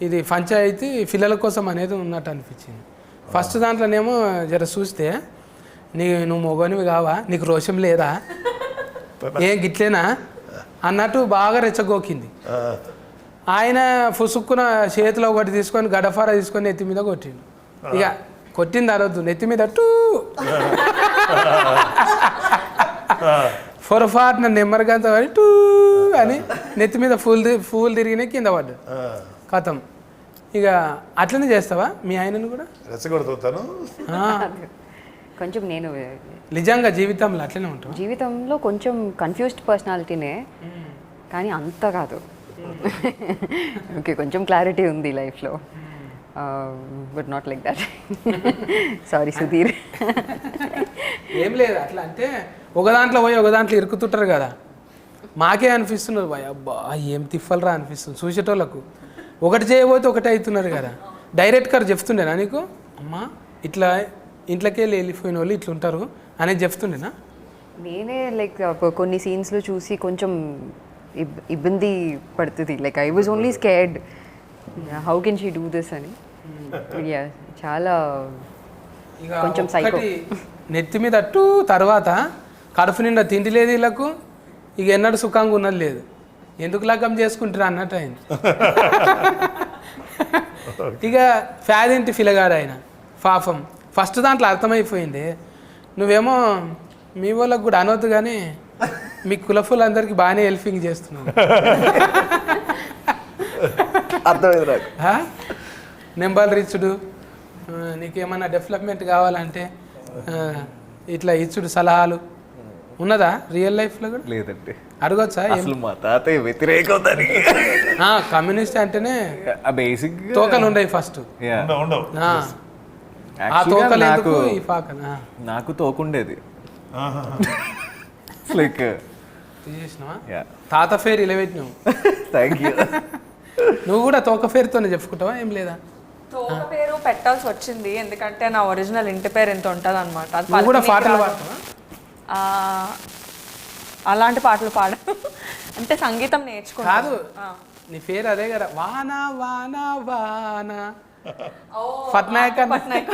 ఇది పంచాయతీ పిల్లల కోసం అనేది ఉన్నట్టు అనిపించింది. ఫస్ట్ దాంట్లోనేమో జర చూస్తే నువ్వు మొగనివి కావా, నీకు రోషం లేదా, ఏం గిట్లేనా అన్నట్టు బాగా రెచ్చగోకింది. ఆయన ఫుసుక్కున చేతిలో ఒకటి తీసుకొని గడఫార తీసుకొని నెత్తి మీద కొట్టిండు. ఇక కొట్టింది అరవద్దు, నెత్తి మీద టూ పొరపాటున నెమ్మరిగంత పడి టూ అని నెత్తి మీద ఫూల్ తిరిగిన కింద పడ్డాడు. కథం. ఇక అట్లనే చేస్తావా మీ ఆయనను కూడా? రెచ్చగొడుతాను. కొంచెం నేను నిజంగా జీవితంలో అట్లనే ఉంటాం. జీవితంలో కొంచెం కన్ఫ్యూజ్డ్ పర్సనాలిటీనే, కానీ అంత కాదు. ఓకే, కొంచెం క్లారిటీ ఉంది లైఫ్లో, but not like that. Sorry Sudheer. ఏం లేదు, అట్లా అంటే ఒక దాంట్లో పోయి ఒక దాంట్లో ఇరుకుతుంటారు కదా, మాకే అనిపిస్తున్నారు భయ అబ్బా ఏం తిప్పలరా అనిపిస్తుంది చూసేటోళ్ళకు. ఒకటి చేయబోతే ఒకటే అవుతున్నారు కదా. డైరెక్ట్ గారు చెప్తుండేనా నీకు, అమ్మా ఇట్లా ఇంట్లోకి వెళ్ళిపోయిన వాళ్ళు ఇట్లా ఉంటారు అనేది చెప్తుండేనా? నేనే లైక్ కొన్ని సీన్స్లో చూసి కొంచెం ఇబ్బంది పడుతుంది. Like I was only scared, how can she do this అని. చాలా కొంచెం సైకో. నెత్తి మీద అట్టు తర్వాత కడుపు నిండా తిండి లేదు వీళ్ళకు, ఇక ఎన్నడూ సుఖంగా ఉన్నది లేదు, ఎందుకు లగ్గం చేసుకుంటారా అన్నట్టు అయింది. ఇక ఫ్యాదింటి ఫిలగాడు ఆయన పాపం. ఫస్ట్ దాంట్లో అర్థమైపోయింది. నువ్వేమో మీ వాళ్ళకు కూడా అనవద్దు కానీ మీ కులఫులందరికీ బాగానే హెల్పింగ్ చేస్తున్నావు. అర్థమైంది. నెంబర్ రిచ్చుడు, నీకేమన్నా డెవలప్మెంట్ కావాలంటే ఇట్లా ఇచ్చుడు సలహాలు ఉన్నదా రియల్ లైఫ్లో కూడా? లేదండి. అడగొచ్చా? అసలు మా తాతయ్య వ్యతిరేకం దానికి. కమ్యూనిస్ట్ అంటేనే బేసిక్ తోకలు ఉండవు ఫస్ట్. ఉండవు. ఆ తోకలు ఎందుకు ఈ పాకన? నాకు తోకుండేది. లైక్ తీసేసినావా? తాత ఫేర్ ఇలా పెట్టినావు. Thank you. నువ్వు కూడా తోక ఫేర్తోనే చెప్పుకుంటావా? ఏం లేదా? తోక పేరు పెట్టాల్సి వచ్చింది ఎందుకంటే నా ఒరిజినల్ ఇంటి పేరు ఎంత ఉంటుంది అనమాట. నువ్వు కూడా పాటలు పాడతావా? అలాంటి పాటలు పాడ అంటే సంగీతం నేర్చుకో. కాదు, నీ పేరు అదే కదా, వాన వాన వాన పట్నాయక్.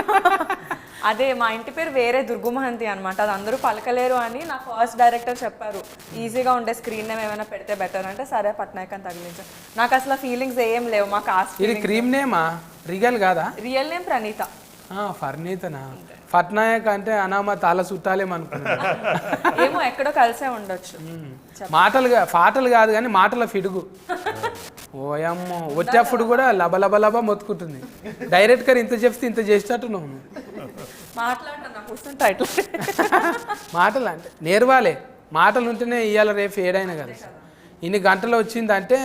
అదే మా ఇంటి పేరు వేరే దుర్గుమహంతి అనమాట, అది అందరూ పలకలేరు అని నా ఫస్ట్ డైరెక్టర్ చెప్పారు. ఈజీగా ఉండే స్క్రీన్ నేమ్ ఏమైనా పెడితే బెటర్ అంటే సరే పట్నాయక్ అని తగిలించాను. నాకు అసలు ఫీలింగ్స్ ఏం లేవు. మా కాస్ట్ ఇది క్రీమ్ నేమా, రియల్ కాదా? Real name Praneetha. ఫర్నీతనా? పట్నాయక్ అంటే అనామత్ అలా చుట్టాలేమనుకున్నా. ఏమో ఎక్కడో కలిసే ఉండొచ్చు. పాటలు కాదు కానీ మాటల ఫిడుగు. ఓయమ్మో, వచ్చేప్పుడు కూడా లబ లబ లబ మొత్తుకుంటుంది. డైరెక్ట్గా ఇంత చెప్తే ఇంత చేసేటట్టు నువ్వు మాటలు అంటే నేర్వాలే. మాటలు ఉంటేనే ఇవాళ రేపు ఏడైనా కదా. ఇన్ని గంటలు వచ్చిందంటే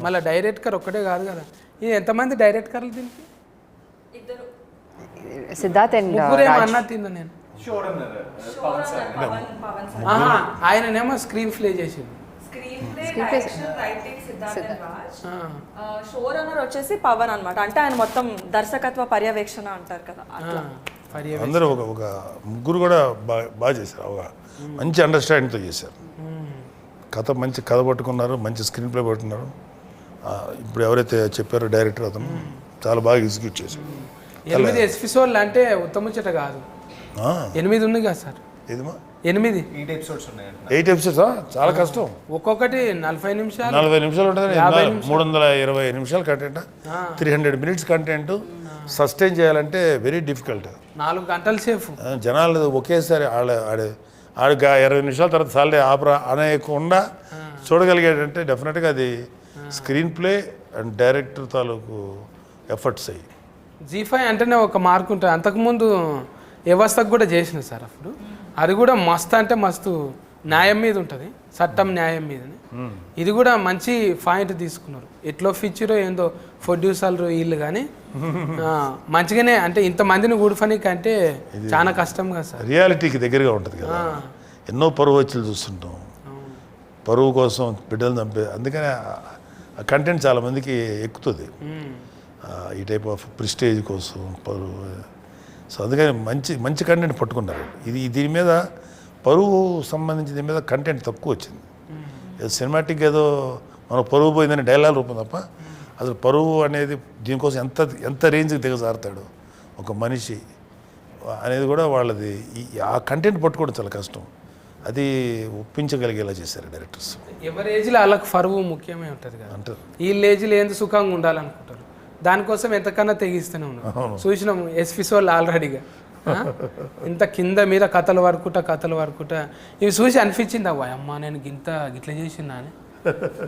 మళ్ళీ డైరెక్టర్ ఒక్కటే కాదు కదా. ఇది ఎంతమంది డైరెక్టర్లు దీనికి? సిద్ధార్థ్ అండ్ అన్నట్టు నేను. ఆయననేమో స్క్రీన్ ప్లే చేసింది. షో రన్నర్ వచ్చేసి పవన్ అనమాట. అంటే ఆయన మొత్తం దర్శకత్వ పర్యవేక్షణ అంటారు కదా. అందరూ ఒక ముగ్గురు కూడా బాగా చేశారు. ఒక మంచి అండర్స్టాండింగ్తో చేశారు. మంచి కథ పట్టుకున్నారు, మంచి స్క్రీన్ ప్లే పట్టుకున్నారు. ఇప్పుడు ఎవరైతే చెప్పారో డైరెక్టర్ అతను చాలా బాగా ఎగ్జిక్యూట్ చేశారు. 8 ఎపిసోడ్లు అంటే ఉత్తముచ్చట కాదు. 8 ఉంది కదా సార్. ఇదిమా 8 8 ఎపిసోడ్స్ ఉన్నాయంట. 8 ఎపిసోడ్స్ చాలా కష్టం. ఒక్కొక్కటి 40 నిమిషాలు 40 నిమిషాలు ఉంటుంది. 320 నిమిషాలు కంటెంట్, 300 మినిట్స్ కంటెంట్ సస్టైన్ చేయాలంటే వెరీ డిఫికల్ట్. 4 గంటల సేపు జనాలు ఒకేసారి ఆడు 20 నిమిషాల తర్వాత సాలే ఆపరా అనేకుండా చూడగలిగేటంటే డెఫినెట్గా అది స్క్రీన్ ప్లే అండ్ డైరెక్టర్ తాలూకు ఎఫర్ట్స్ అయ్యి. G5 అంటేనే ఒక మార్క్ ఉంటుంది. అంతకుముందు వ్యవస్థకు కూడా చేసిన సార్ అప్పుడు, అది కూడా మస్తు అంటే మస్తు న్యాయం మీద ఉంటుంది, చట్టం న్యాయం మీదని. ఇది కూడా మంచి పాయింట్ తీసుకున్నారు. ఎట్లో ఫీచరో ఏందో ప్రొడ్యూసర్లు వీళ్ళు కానీ మంచిగానే, అంటే ఇంతమందిని కూడిపనికి అంటే చాలా కష్టం కదా సార్. రియాలిటీకి దగ్గరగా ఉంటుంది కదా. ఎన్నో పరువు వచ్చులు చూస్తుంటాం, పరువు కోసం బిడ్డలు చంపే, అందుకనే ఆ కంటెంట్ చాలామందికి ఎక్కుతుంది ఈ టైప్ ఆఫ్ ప్రిస్టేజ్ కోసం పరువు. సో అందుకని మంచి మంచి కంటెంట్ పట్టుకున్నారు. దీని మీద పరువు సంబంధించి దీని మీద కంటెంట్ తక్కువ వచ్చింది. సినిమాటిక్ ఏదో మన పరువు పోయిందని డైలాగ్ రూపం తప్ప అసలు పరువు అనేది దీనికోసం ఎంత రేంజ్కి దిగజారుతాడు ఒక మనిషి అనేది కూడా వాళ్ళది. ఆ కంటెంట్ పట్టుకోవడం చాలా కష్టం. అది ఒప్పించగలిగేలా చేశారు డైరెక్టర్స్. ఎవరి ఏజ్లో వాళ్ళకి పరువు ముఖ్యమే ఉంటుంది కదా అంటారు. వీళ్ళ ఏజ్లో ఏంది సుఖంగా ఉండాలనుకుంటారు, దానికోసం ఎంతకన్నా తెగిస్తూనే ఉన్నారు. చూసినాము ఎస్పిసోళ్ళు ఆల్రెడీగా ఇంత కింద మీద కథలు వరకుట ఇవి చూసి అనిపించింది, అవ్వ అమ్మ నేను గిట్ల చేసిందా అని.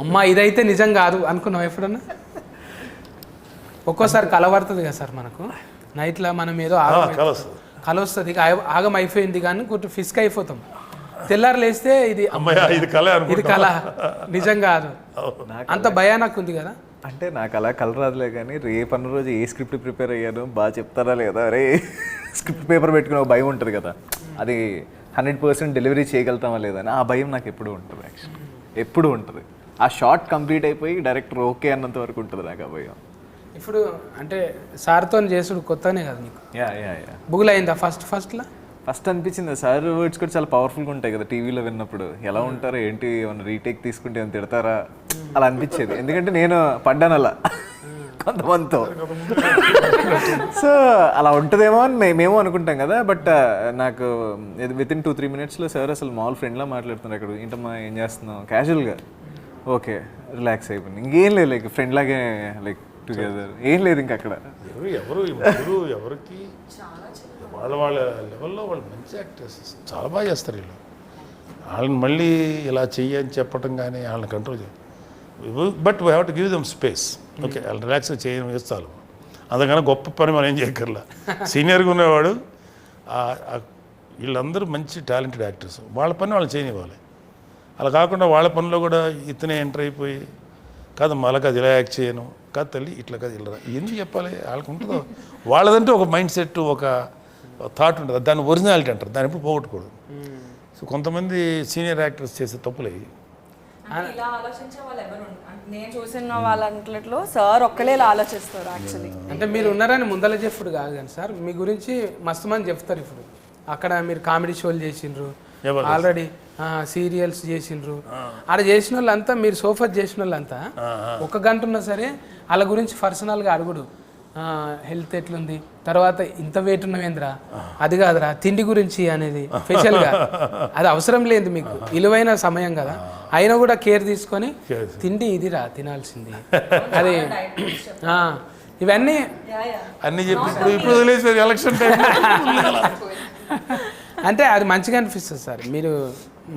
అమ్మ ఇదైతే నిజం కాదు అనుకున్నావు ఎప్పుడన్నా? ఒక్కోసారి కల పడుతుంది కదా సార్ మనకు, నైట్లో మనం ఏదో కల వస్తుంది, ఆగం అయిపోయింది కానీ ఫిస్క్ అయిపోతాం. తెల్లారు లేస్తే ఇది కళ నిజం కాదు, అంత భయానకు ఉంది కదా. అంటే నాకు అలా కలర్ రాదులే కానీ రేపు అన్న రోజు ఏ స్క్రిప్ట్ ప్రిపేర్ అయ్యాను బాగా చెప్తారా లేదా, అరే స్క్రిప్ట్ పేపర్ పెట్టుకునే ఒక భయం ఉంటుంది కదా, అది 100% డెలివరీ చేయగలుగుతామా లేదని ఆ భయం నాకు ఎప్పుడు ఉంటుంది. యాక్చువల్లీ ఎప్పుడు ఉంటుంది. ఆ షార్ట్ కంప్లీట్ అయిపోయి డైరెక్టర్ ఓకే అన్నంత వరకు ఉంటుంది నాకు ఆ భయం. ఇప్పుడు అంటే సార్తో చేసుడు కొత్తనే కదా నీకు? యా బుగులు అయిందా ఫస్ట్లో? ఫస్ట్ అనిపించింది సార్ వర్డ్స్ కూడా చాలా పవర్ఫుల్గా ఉంటాయి కదా టీవీలో విన్నప్పుడు. ఎలా ఉంటారు ఏంటి, ఏమైనా రీటేక్ తీసుకుంటే ఏమైనా తిడతారా అలా అనిపించేది. ఎందుకంటే నేను పడ్డాను అలా కొంతమందితో. సో అలా ఉంటుందేమో అని మేము అనుకుంటాం కదా. బట్ నాకు వితిన్ 2-3 మినిట్స్లో సార్ అసలు మామూలు ఫ్రెండ్లా మాట్లాడుతున్నారు. అక్కడ ఏంటమ్మా ఏం చేస్తున్నాం క్యాజువల్గా, ఓకే రిలాక్స్ అయిపోయింది, ఇంకేం లేదు, లైక్ ఫ్రెండ్ లాగే లైక్ టుగెదర్, ఏం లేదు ఇంకా అక్కడ. ఎవరికి వాళ్ళ లెవెల్లో వాళ్ళు మంచి యాక్టర్స్, చాలా బాగా చేస్తారు వీళ్ళు. వాళ్ళని మళ్ళీ ఇలా చెయ్యని చెప్పటం కానీ వాళ్ళని కంట్రోల్ చేయాలి. But we have to give them space. Okay వాళ్ళు రిలాక్స్గా చేయడం వేస్తాను, అందుకని గొప్ప పని మనం ఏం చేయక్కర్లా. సీనియర్గా ఉన్నవాడు వీళ్ళందరూ మంచి టాలెంటెడ్ యాక్టర్స్, వాళ్ళ పని వాళ్ళు చేయనివ్వాలి. అలా కాకుండా వాళ్ళ పనిలో కూడా ఇతనే ఎంటర్ అయిపోయి కాదు మళ్ళీ అది ఇలా యాక్ట్ చేయను కాదు తల్లి ఇట్లా కాదు ఇలా ఎందుకు చెప్పాలి, వాళ్ళకి ఉంటుందో వాళ్ళదంటే ఒక మైండ్ సెట్, ఒక థాట్ ఉంటుంది, దాన్ని ఒరిజినాలిటీ అంటారు, దాన్ని ఎప్పుడు పోగొట్టకూడదు. సో కొంతమంది సీనియర్ యాక్టర్స్ చేసే తప్పులే. ఇలా ఆలోచించే వాళ్ళు ఎవరు నేను చూసిన వాళ్ళంట్లో సార్ ఒక్కలే ఇలా ఆలోచిస్తారు యాక్చువల్లీ. అంటే మీరు ఉన్నారని ముందల చెప్పుడు కాదు కానీ సార్ మీ గురించి మస్తు మంది చెప్తారు. ఇప్పుడు అక్కడ మీరు కామెడీ షోలు చేసిండ్రు, ఆల్రెడీ సీరియల్స్ చేసిండ్రు, ఆడ చేసిన వాళ్ళంతా మీరు సోఫర్ చేసిన వాళ్ళంతా 1 గంట ఉన్నా సరే వాళ్ళ గురించి పర్సనల్గా అడుగుడు, హెల్త్ ఎట్లుంది, తర్వాత ఇంత వెయిట్ ఉన్నవేంద్రా, అది కాదురా తిండి గురించి అనేది స్పెషల్గా. అది అవసరం లేదు మీకు, విలువైన సమయం కదా, అయినా కూడా కేర్ తీసుకొని తిండి ఇదిరా తినాల్సింది అది ఇవన్నీ అన్నీ చెప్పి ఇప్పుడు వదిలేసారు ఎలక్షన్ టైం. అంటే అది మంచిగా అనిపిస్తుంది సార్. మీరు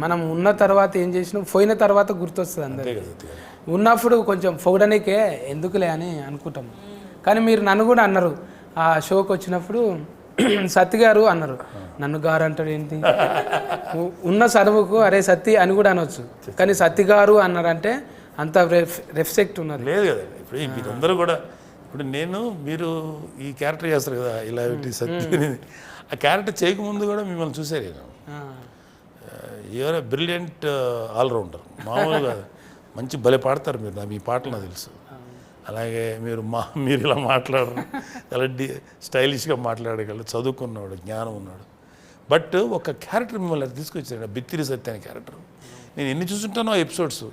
మనం ఉన్న తర్వాత ఏం చేసినా పోయిన తర్వాత గుర్తొస్తుంది అందరికీ. ఉన్నప్పుడు కొంచెం పొగడనికే ఎందుకులే అని అనుకుంటాం. కానీ మీరు నన్ను కూడా అన్నారు ఆ షోకి వచ్చినప్పుడు, సత్తి గారు అన్నారు, నన్ను గారు అంటాడు ఏంటి, ఉన్న చదువుకు అరే సత్తి అని కూడా అనొచ్చు, కానీ సత్తి గారు అన్నారంటే అంత రెస్పెక్ట్ ఉన్నారు. లేదు కదా ఇప్పుడు మీరందరూ కూడా, ఇప్పుడు మీరు ఈ క్యారెక్టర్ చేస్తారు కదా ఇలా సత్తి, ఆ క్యారెక్టర్ చేయకముందు కూడా మిమ్మల్ని చూసారు నేను. యూఆర్ ఎ బ్రిలియంట్ ఆల్రౌండర్, మామూలుగా మంచి భలే పాడతారు మీరు, మీ పాటలు నాకు తెలుసు. అలాగే మీరు ఇలా మాట్లాడరు, చాలా స్టైలిష్గా మాట్లాడగలరు, చదువుకున్నాడు, జ్ఞానం ఉన్నాడు. బట్ ఒక క్యారెక్టర్ మిమ్మల్ని తీసుకొచ్చాడు, బిత్తిరి సత్య అనే క్యారెక్టర్. నేను ఎన్ని చూసుంటానో ఎపిసోడ్స్,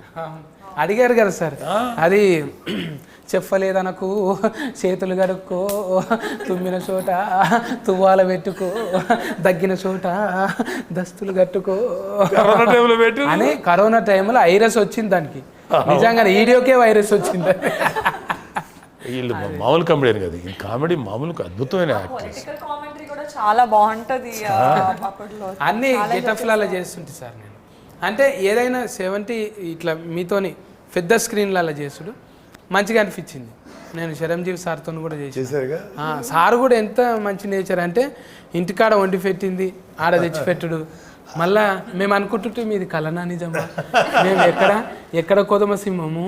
అడిగారు కదా సార్, అది చెప్పలేదనకు చేతులు కడుక్కో, తుమ్మిన చోట తువ్వాల పెట్టుకో, దగ్గిన చోట దస్తులు కట్టుకో అని. కరోనా టైంలో వైరస్ వచ్చింది దానికి, నిజంగా వీడియోకే వైరస్ వచ్చింది. వీళ్ళు మామూలు కామెడీ కదా, ఈ కామెడీ మామూలు అద్భుతమైన యాక్టర్స్. పొలిటికల్ కామెంటరీ కూడా చాలా బాగుంటది అప్పట్లో. అన్ని గెటఫ్లలో చేస్తుంటే సార్ నేను, అంటే ఏదైనా 70 ఇట్లా మీతోని పెద్ద స్క్రీన్లలో చేసుడు మంచిగా అనిపించింది. నేను చిరంజీవి సార్తో కూడా చేశారుగా. సార్ కూడా ఎంత మంచి నేచర్ అంటే ఇంటికాడ వండి పెట్టింది ఆడ తెచ్చిపెట్టుడు. మళ్ళా మేము అనుకుంటుంటే మీది కలనా నిజమా, మేము ఎక్కడ కొదమ సింహము,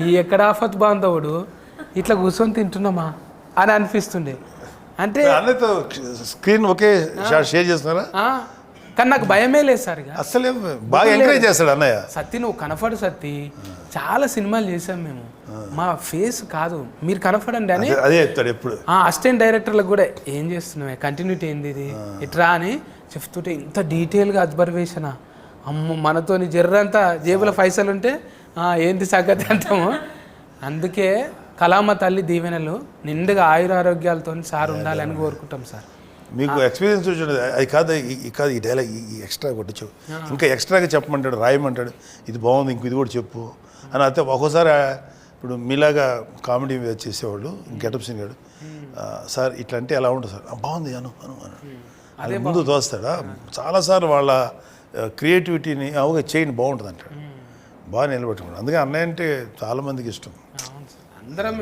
ఈ ఎక్కడ ఆఫత్ బాంధవుడు, ఇట్లా కూర్చొని తింటున్నామా అని అనిపిస్తుండే. అంటే అన్నతో స్క్రీన్ ఒకే షేర్ చేస్తున్నారా? కానీ నాకు భయమే లేదు సార్. ఇక అసలే బాగా ఎంకరేజ్ చేస్తాడు అన్నయ్య. సత్తి నువ్వు కనపడు సత్తి, చాలా సినిమాలు చేసాం మేము, మా ఫేస్ కాదు మీరు కనపడండి అని అదే చెప్తాడు ఎప్పుడు. అసిస్టెంట్ డైరెక్టర్లకు కూడా ఏం చేస్తున్నావు, కంటిన్యూటీ ఏంది ఇది ఇట్రా అని చెప్తుంటే ఇంత డీటెయిల్గా అబ్జర్వేషనా. అమ్మ మనతోని జర్రంతా జేబుల పైసలు ఉంటే ఏంది సంగతి అంటాము. అందుకే కళామ తల్లి దీవెనలు నిండుగా ఆయురారోగ్యాలతో సార్ ఉండాలని కోరుకుంటాం సార్. మీకు ఎక్స్పీరియన్స్ చూడండి, అది కాదు ఈ డైలాగ్ ఈ ఎక్స్ట్రా కొట్టించు, ఇంకా ఎక్స్ట్రాగా చెప్పమంటాడు, రాయమంటాడు, ఇది బాగుంది ఇంక ఇది కూడా చెప్పు అని. అయితే ఒక్కోసారి ఇప్పుడు మీలాగా కామెడీ చేసేవాళ్ళు గెటప్ సీన్ గాడు, సార్ ఇట్లా అంటే ఎలా ఉంటుంది సార్, బాగుంది అను అను అను అది ముందు తోస్తాడా. చాలాసార్లు వాళ్ళ క్రియేటివిటీని అవుగా చేయండి బాగుంటుంది అంటాడు, బాగా నిలబెట్టుకున్నాడు. అందుకే అన్నయ్య అంటే చాలామందికి ఇష్టం. అందరం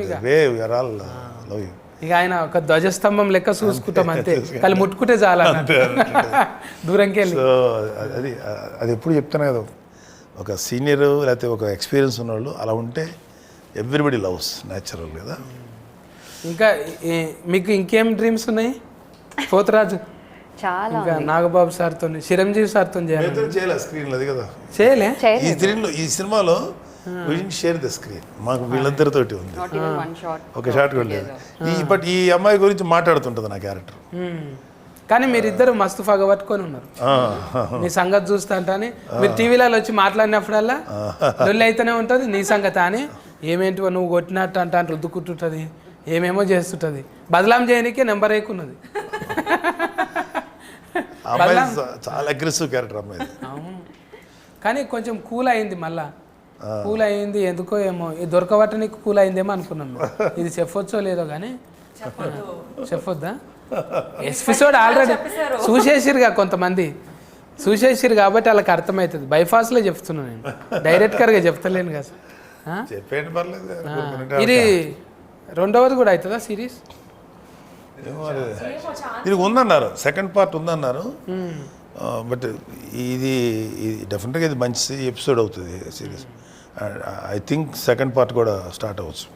లవ్ యూ. ఇక ఆయన ఒక ధ్వజస్తంభం లెక్క చూసుకుంటాం అంతే, కానీ ముట్టుకుంటే చాలా దూరంకి వెళ్ళి. సో అది ఎప్పుడు చెప్తాను కదా, ఒక సీనియర్ లేకపోతే ఒక ఎక్స్పీరియన్స్ ఉన్నవాళ్ళు అలా ఉంటే ఎవ్రీబడి లవ్స్ న్యాచురల్ కదా. ఇంకా మీకు ఇంకేం డ్రీమ్స్ ఉన్నాయి పోతరాజు? చాలా ఇంకా నాగబాబు సార్తో, చిరంజీవి సార్తో చేయలే స్క్రీన్ అది కదా, చేయలే ఈ స్క్రీన్లో ఈ సినిమాలో షేర్ ద స్క్రీన్ మాకు వీళ్ళందరితోటి ఉంది, ఒక షాట్ కూడా లేదు. బట్ ఈ అమ్మాయి గురించి మాట్లాడుతుంటుంది నా క్యారెక్టర్. కానీ మీరిద్దరు మస్తు పగబట్టుకొని ఉన్నారు. మీ సంగతి చూస్తా అని మీరు టీవీలలో వచ్చి మాట్లాడినప్పుడల్లా లొల్లి అయితేనే ఉంటుంది. నీ సంగతి అని ఏమేంటివో నువ్వు కొట్టినట్టు అంట అని రుద్దుకుంటుంటుంది, ఏమేమో చేస్తుంటుంది. బదలాం చేయడానికే నెంబర్ ఎక్కున్నది. చాలా అగ్రెసివ్ క్యారెక్టర్ అమ్మాయి. అవును, కానీ కొంచెం కూల్ అయింది, మళ్ళా కూల్ అయింది ఎందుకో ఏమో. ఇది దొరకబట్టనికి కూల్ అయిందేమో అనుకున్నాను. ఇది చెప్పొచ్చో లేదో కానీ చెప్పొద్దా? ఎపిసోడ్ ఆల్రెడీ చూసేసిరుగా, కొంతమంది చూసేసిరు కాబట్టి వాళ్ళకి అర్థమవుతుంది. బైఫాస్లో చెప్తున్నాను నేను, డైరెక్ట్గా చెప్తలేను కదా. చెప్పేయండి పర్లేదు. ఇది రెండవది కూడా అవుతుందా సిరీస్? ఇది ఉందన్నారు, సెకండ్ పార్ట్ ఉందన్నారు. బట్ ఇది డెఫినెట్గా ఇది మంచి ఎపిసోడ్ అవుతుంది series. I think second part కూడా స్టార్ట్ అవ్వచ్చు,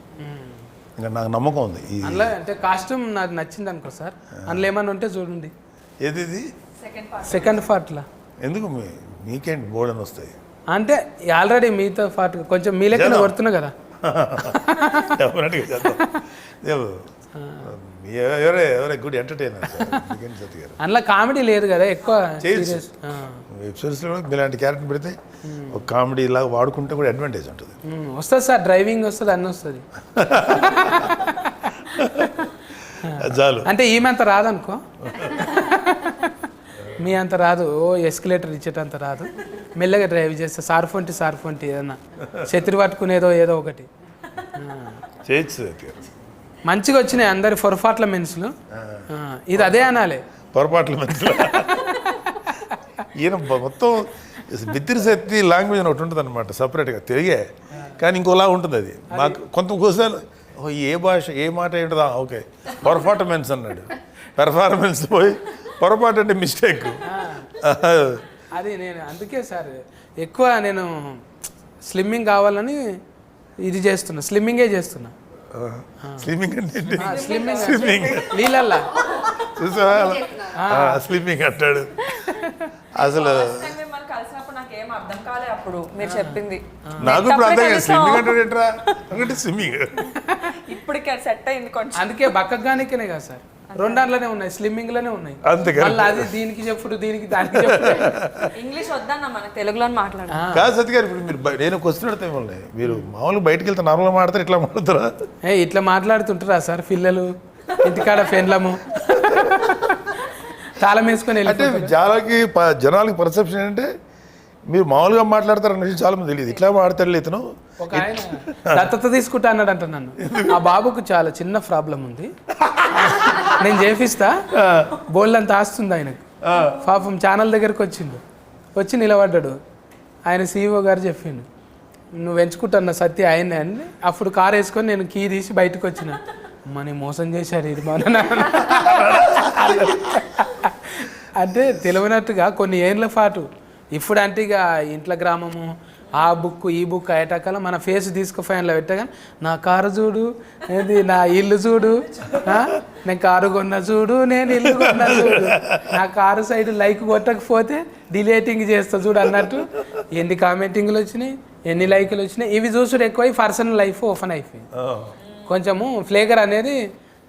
ఇంకా నాకు నమ్మకం ఉంది. అందులో అంటే కాస్ట్యూమ్ నాకు నచ్చింది అనుకో సార్, అందులో ఏమన్నా ఉంటే చూడండి. ఏది ఇది సెకండ్ పార్ట్లో ఎందుకు మీకేంటి బోర్డు అని వస్తాయి అంటే ఆల్రెడీ మీతో పాటు కొంచెం మీ లెక్కన కొడుతున్నా కదా. డెఫినెట్గా చేద్దాం. ఎవరే గుడ్ ఎంటర్టైనర్ అందులో కామెడీ లేదు కదా ఎక్కువ. వెబ్సిరీస్లో కూడా ఇలాంటి క్యారెక్టర్ పెడితే ఒక కామెడీ లాగా వాడుకుంటే కూడా అడ్వాంటేజ్ ఉంటుంది. వస్తుంది సార్, డ్రైవింగ్ వస్తుంది, అన్నీ వస్తుంది. చాలు అంటే ఈమె అంత రాదనుకో, మీ అంత రాదు. ఎస్కలేటర్ ఇచ్చేటంత రాదు, మెల్లగా డ్రైవ్ చేస్తే సార్ఫొంటి ఏదన్నా చెత్రి పట్టుకునేదో ఏదో ఒకటి చేయొచ్చు. మంచిగా వచ్చినాయి అందరి పొరపాట్ల మెన్స్లు. ఇది అదే అనాలి, పొరపాట్ల మెన్స్లు. ఈయన మొత్తం బిత్తిరి శక్తి లాంగ్వేజ్ అని ఒకటి ఉంటుంది అనమాట సపరేట్గా, తెలుగే కానీ ఇంకోలా ఉంటుంది అది. మాకు కొంత కోసాలు ఏ భాష ఏ మాట ఏంటదా, ఓకే పర్ఫార్మెన్స్ అన్నాడు, పెర్ఫార్మెన్స్ పోయి పొరపాటు అంటే మిస్టేక్. అది నేను అందుకే సార్ ఎక్కువ నేను స్లిమ్మింగ్ కావాలని ఇది చేస్తున్నా, స్లిమ్మింగే చేస్తున్నా. స్లిమ్మింగ్ అంటే స్లిమ్మింగ్ నీళ్ళల్లా చూసా స్లిమ్మింగ్ అంటాడు. అసలు కలిసినప్పుడు నాకు ఏం అర్థం కాలే అప్పుడు మీరు చెప్పింది. నాకు ఇప్పుడు అర్థం కాదు స్లిమ్మింగ్ అంటాడు ఏంట్రా అంటే స్విమ్మింగ్. ఇప్పుడు సెట్ అయింది కొంచెం. అందుకే బక్కగానికేనే కదా సార్ రెండాట్లోనే ఉన్నాయి, స్లిమ్మింగ్లోనే ఉన్నాయి. అంతే కదా. మళ్ళీ అది దీనికి చెప్పుడు, దీనికి దానికి చెప్పుడు. ఇంగ్లీష్ వద్దన్న మనకు తెలుగులో మాట్లాడాలి. కాదు సత్య గారు, ఇప్పుడు మీరు నేను క్వశ్చన్ అడితే మిమ్మల్ని, మీరు మామూలుగా బయటకు వెళ్తే నార్మల్గా మాట్లాడతారు, ఇట్లా మాట్లాడతారా? ఇట్లా మాట్లాడుతుంటారా సార్ పిల్లలు ఇంటికాడ ఫెన్లము తాళం వేసుకొని అంటే వెళ్ళిపోతారు. జనాలకి పర్సెప్షన్ ఏంటంటే మీరు మామూలుగా మాట్లాడతారన్న విషయం చాలా మంది తెలియదు. ఇట్లా మాట్లాడతాడు ఇతను. ఒక ఆయన దత్తత తీసుకుంటా అన్నాడంట నన్ను. ఆ బాబుకు చాలా చిన్న ప్రాబ్లం ఉంది, నేను చేపిస్తా, బోల్డ్ అంత ఆస్తుంది ఆయనకు. పాపం ఛానల్ దగ్గరకు వచ్చి నిలబడ్డాడు. ఆయన CEO గారు చెప్పిండు, నువ్వు ఎంచుకుంటున్న సత్య ఆయనే అని. అప్పుడు కారు వేసుకొని నేను కీ తీసి బయటకు వచ్చిన, మనీ మోసం చేశారు ఇది మన అంటే తెలియనట్టుగా కొన్ని ఏళ్ళ పాటు. ఇప్పుడు అంటే ఇక ఇంట్లో గ్రామము, ఆ బుక్ ఈ బుక్ అయ్యేటకాల మన ఫేస్ తీసుకుపోయినలో పెట్టగా, నా కారు చూడు, ఏది నా ఇల్లు చూడు, నేను కారు కొన్నా చూడు, నేను ఇల్లు కొన్నా చూడు, నా కారు సైడ్ లైక్ కొట్టకపోతే డిలేటింగ్ చేస్తా చూడు అన్నట్టు ఎన్ని కామెంటింగ్లు వచ్చినాయి, ఎన్ని లైకులు వచ్చినాయి. ఇవి చూసుడు ఎక్కువ, పర్సనల్ లైఫ్ ఓపెన్ అయిపోయింది. కొంచెము ఫ్లేగర్ అనేది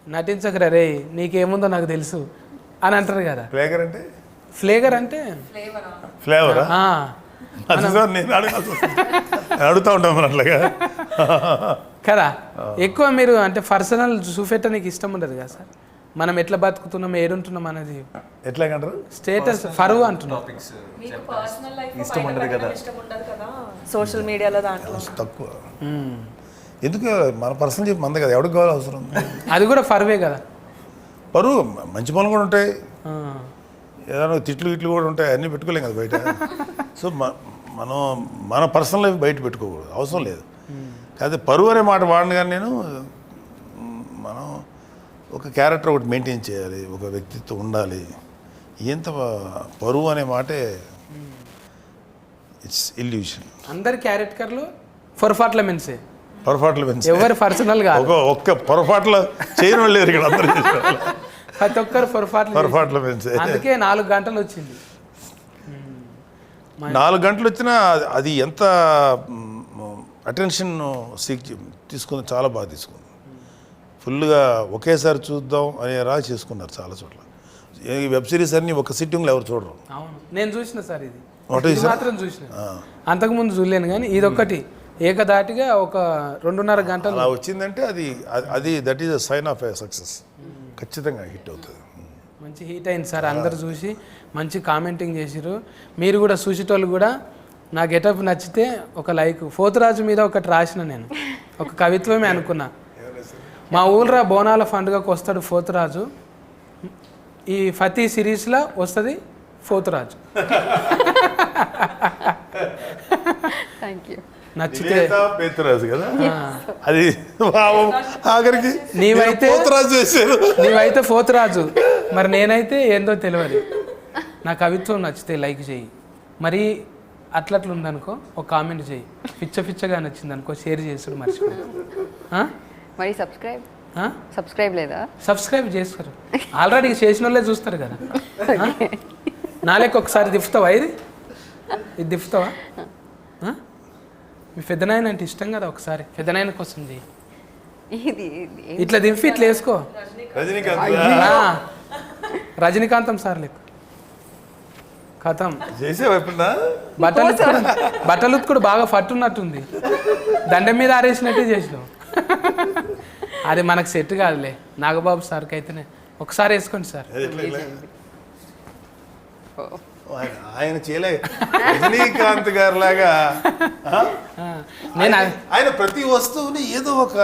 నటించకరా రే, నీకేముందో నాకు తెలుసు అని అంటారు కదా. ఫ్లేగర్ అంటే ఫ్లేవరా? నేను అడుగుతా ఉంటాం మరి అట్లాగా కదా. ఎక్కువ మీరు అంటే పర్సనల్ చూపెట్టడానికి ఇష్టం ఉండదు కదా సార్. మనం ఎట్లా బతుకుతున్నాం, ఏడుంటున్నాం అనేది ఎట్లాగంటారు, స్టేటస్ ఫరువు అంటున్నాం. ఇష్టం ఉండదు కదా సోషల్ మీడియాలో దాంట్లో తక్కువ. ఎందుకు మన పర్సనల్ చెప్పి మంది కదా, ఎవరికి కావాలి అవసరం. అది కూడా ఫరువే కదా. పరువు మంచి పనులు కూడా ఉంటాయి, ఏదైనా తిట్లు కూడా ఉంటాయి, అన్నీ పెట్టుకోలేం కదా బయట. సో మనం మన పర్సనల్ లైఫ్ బయట పెట్టుకోకూడదు, అవసరం లేదు. కాకపోతే పరువు అనే మాట వాడిన కానీ నేను, మనం ఒక క్యారెక్టర్ ఒకటి మెయింటైన్ చేయాలి, ఒక వ్యక్తిత్వం ఉండాలి. ఎంత పరువు అనే మాటే ఇట్స్ ఇల్యూషన్. అందరి క్యారెక్టర్లు పొరపాట్ల మెన్సే, పొరపాట్లు పెంచి ఎవరు పర్సనల్ గా ఒక్క పొరపాట్లు చేయని వాళ్ళు లేరు ఇక్కడ, అందరూ ప్రతి ఒక్కరు పొరపాట్లు పెంచి. అందుకే 4 గంటలు వచ్చింది. 4 గంటలు వచ్చినా అది ఎంత అటెన్షన్ తీసుకుంది, చాలా బాగా తీసుకుంది. ఫుల్గా ఒకేసారి చూద్దాం అనేలా చేసుకున్నారు చాలా చోట్ల. ఈ వెబ్ సిరీస్ అన్ని ఒక సిట్టింగ్లో ఎవరు చూడరు. అవును, నేను చూసిన సార్, ఇది ఇది మాత్రం చూసిన, అంతకుముందు చూడలేను. కానీ ఇదొక్కటి ఏకదాటిగా ఒక 2.5 గంటలు అలా వచ్చిందంటే అది that is a sign of a success. ఖచ్చితంగా హిట్ అవుతుంది. మంచి హిట్ అయింది సార్. అందరు చూసి మంచి కామెంటింగ్ చేసిరు. మీరు కూడా చూసేటోళ్ళు కూడా నా గెటప్ నచ్చితే ఒక లైక్. పోతురాజు మీద ఒకటి రాసిన నేను, ఒక కవిత్వమే అనుకున్నా. మా ఊళ్ళో బోనాల పండుగకు వస్తాడు పోతురాజు, ఈ ఫతీ సిరీస్లో వస్తుంది పోతురాజు. Thank you. నచ్చితే పేతురాజు కదా అది, ఆఖరికి నీవైతే పోతురాజు, మరి నేనైతే ఏందో తెలియదు. నా కవిత్వం నచ్చితే లైక్ చేయి, మరి అట్లట్లుందనుకో ఒక కామెంట్ చేయి, పిచ్చగా నచ్చింది అనుకో షేర్ చేసుడు మర్చిపో. మరి సబ్స్క్రైబ్ లేదా? సబ్స్క్రైబ్ చేస్తారు, ఆల్రెడీ చేసిన వాళ్ళే చూస్తారు కదా. నాలేక ఒకసారి దిఫ్తావా, ఇది దిఫ్తావా? మీ పెద్దనాయన అంటే ఇష్టం కదా, ఒకసారి పెద్దనాయన కోసం చేయి. ఇట్లా దింపి ఇట్లా వేసుకో, రజనీకాంతం సార్ లెక్క కథం. బట్టలు ఉత్తుకుడు బాగా పట్టున్నట్టుంది, దండం మీద ఆరేసినట్టే చేసినావు. అది మనకు సెట్ కాదులే. నాగబాబు సార్కి అయితేనే ఒకసారి వేసుకోండి సార్. ఆయన చేయలే రజనీకాంత్ గారు లాగా. ఆయన ప్రతి వస్తువుని ఏదో ఒక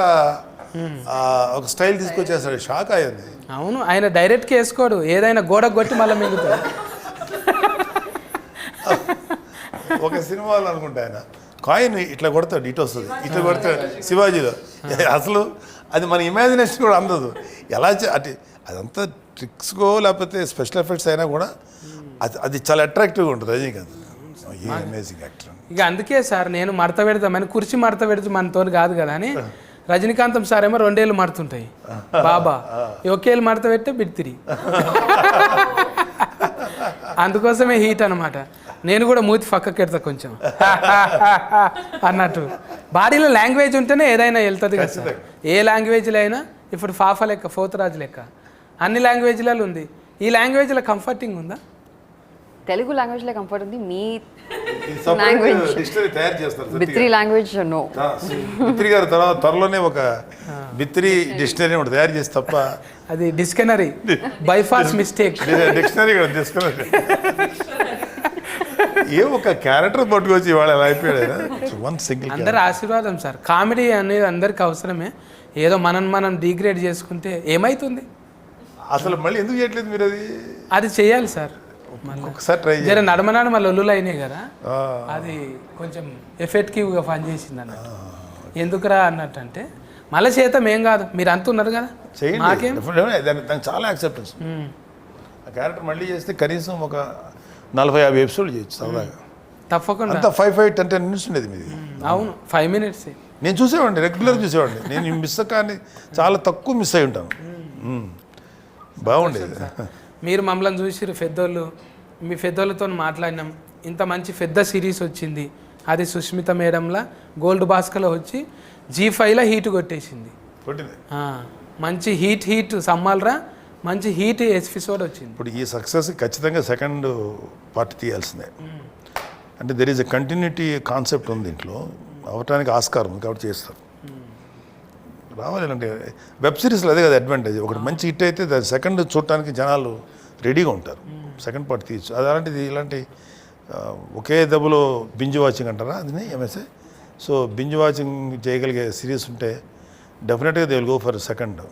స్టైల్ తీసుకొచ్చేస్తాడు, షాక్ అయ్యింది. అవును, ఆయన డైరెక్ట్గా వేసుకోడు, ఏదైనా గోడ కొట్టి మళ్ళీ మిగులుతాడు. ఒక సినిమాలో అనుకుంటా ఆయన కాయిన్ ఇట్లా కొడతాడు, ఇటు వస్తుంది, ఇట్లా కొడతాడు శివాజీలో. అసలు అది మన ఇమాజినేషన్ కూడా అందదు. ఎలా అంటే అదంతా ట్రిక్స్కో లేకపోతే స్పెషల్ ఎఫెక్ట్స్ అయినా కూడా అది చాలా అట్రాక్టివ్గా ఉంటుంది రజనీకాంత్. Amazing actor. ఇక అందుకే సార్ నేను మడత పెడతామని, కుర్చీ మడత పెడితే మనతో కాదు కదా అని. రజనీకాంతం సార్ ఏమో 2 ఏళ్ళు మడుతుంటాయి, బాబా ఒకేళ్ళు మడత పెట్టే బిడ్తిరి. అందుకోసమే హీట్ అనమాట. నేను కూడా మూతి పక్కకి ఎడతా కొంచెం అన్నట్టు. బాడీలో లాంగ్వేజ్ ఉంటేనే ఏదైనా వెళ్తుంది కదా సార్. ఏ లాంగ్వేజ్లో అయినా ఇప్పుడు ఫాఫా లెక్క, పోతురాజు లెక్క అన్ని లాంగ్వేజ్లలో ఉంది. ఈ లాంగ్వేజ్లో కంఫర్టింగ్ ఉందా? తెలుగు లాంగ్వేజ్లో కంఫర్ట్ ఉంది, మీ లాంగ్వేజ్ డిక్షనరీ తయారు చేస్తారు బిత్రి లాంగ్వేజ్ నో. బిత్రి గారు తర్వాత త్వరలోనే ఒక బిత్రి డిక్షనరీ ఒకటి తయారు చేసి తప్ప అది డిస్కనరీ బైఫాస్ మిస్టేక్. డిక్షనరీ కూడా డిక్షనరీ ఏ ఒక క్యారెక్టర్ పట్టుకొచ్చి ఇవాళ ఎలా అయిపోయాడు వన్ సింగిల్. అందరి ఆశీర్వాదం సార్. కామెడీ అనేది అందరికి అవసరమే. ఏదో మనం డిగ్రేడ్ చేసుకుంటే ఏమవుతుంది? అసలు మళ్ళీ ఎందుకు చేయట్లేదు మీరు? అది చేయాలి సార్. ఒకసారి ట్రై జర నడమనాడు మళ్ళీ ఒల్లులు అయినాయి కదా, అది కొంచెం ఎఫెక్టివ్గా పనిచేసింది అన్నట్టు. ఎందుకురా అన్నట్టు అంటే మళ్ళీ చేతం ఏం కాదు, మీరు అంత ఉన్నారు కదా మాకేం. దానికి చాలా యాక్సెప్టెన్స్. ఆ క్యారెక్టర్ మళ్ళీ చేస్తే కనీసం ఒక 40-50 ఎపిసోడ్లు చేయొచ్చు సరదాగా. తప్పకుండా. అంతా 5-10 మినిట్స్ ఉండేది మీది. అవును, 5 minutes. నేను చూసేవాడిని, రెగ్యులర్ చూసేవాడిని. నేను మిస్ కానీ చాలా తక్కువ మిస్ అయి ఉంటాను. బాగుండేది. మీరు మమ్మల్ని చూసిరు పెద్దోళ్ళు, మీ పెద్దోళ్ళతో మాట్లాడినాం. ఇంత మంచి పెద్ద సిరీస్ వచ్చింది, అది సుష్మిత మేడంలా గోల్డ్ బాస్కలో వచ్చి G5లో హీట్ కొట్టేసింది. మంచి హీట్ సమ్మాలరా, మంచి హీట్ ఎపిసోడ్ వచ్చింది. ఇప్పుడు ఈ సక్సెస్ ఖచ్చితంగా సెకండ్ పార్ట్ తీయాల్సిందే. అంటే there is a continuity concept ఉంది దీంట్లో, అవటానికి ఆస్కారం ఉంది కాబట్టి చేస్తారు. రావాలి అంటే వెబ్ సిరీస్లో అదే కదా అడ్వాంటేజ్. ఒకటి మంచి హిట్ అయితే దాని సెకండ్ చూడటానికి జనాలు రెడీగా ఉంటారు, సెకండ్ పార్ట్ తీయచ్చు. అది అలాంటిది ఇలాంటి ఒకే దెబ్బలో బింజ్ వాచింగ్ అంటారా అది ఎంఎస్ఏ. సో బింజ్ వాచింగ్ చేయగలిగే సిరీస్ ఉంటే డెఫినెట్గా they will go for second.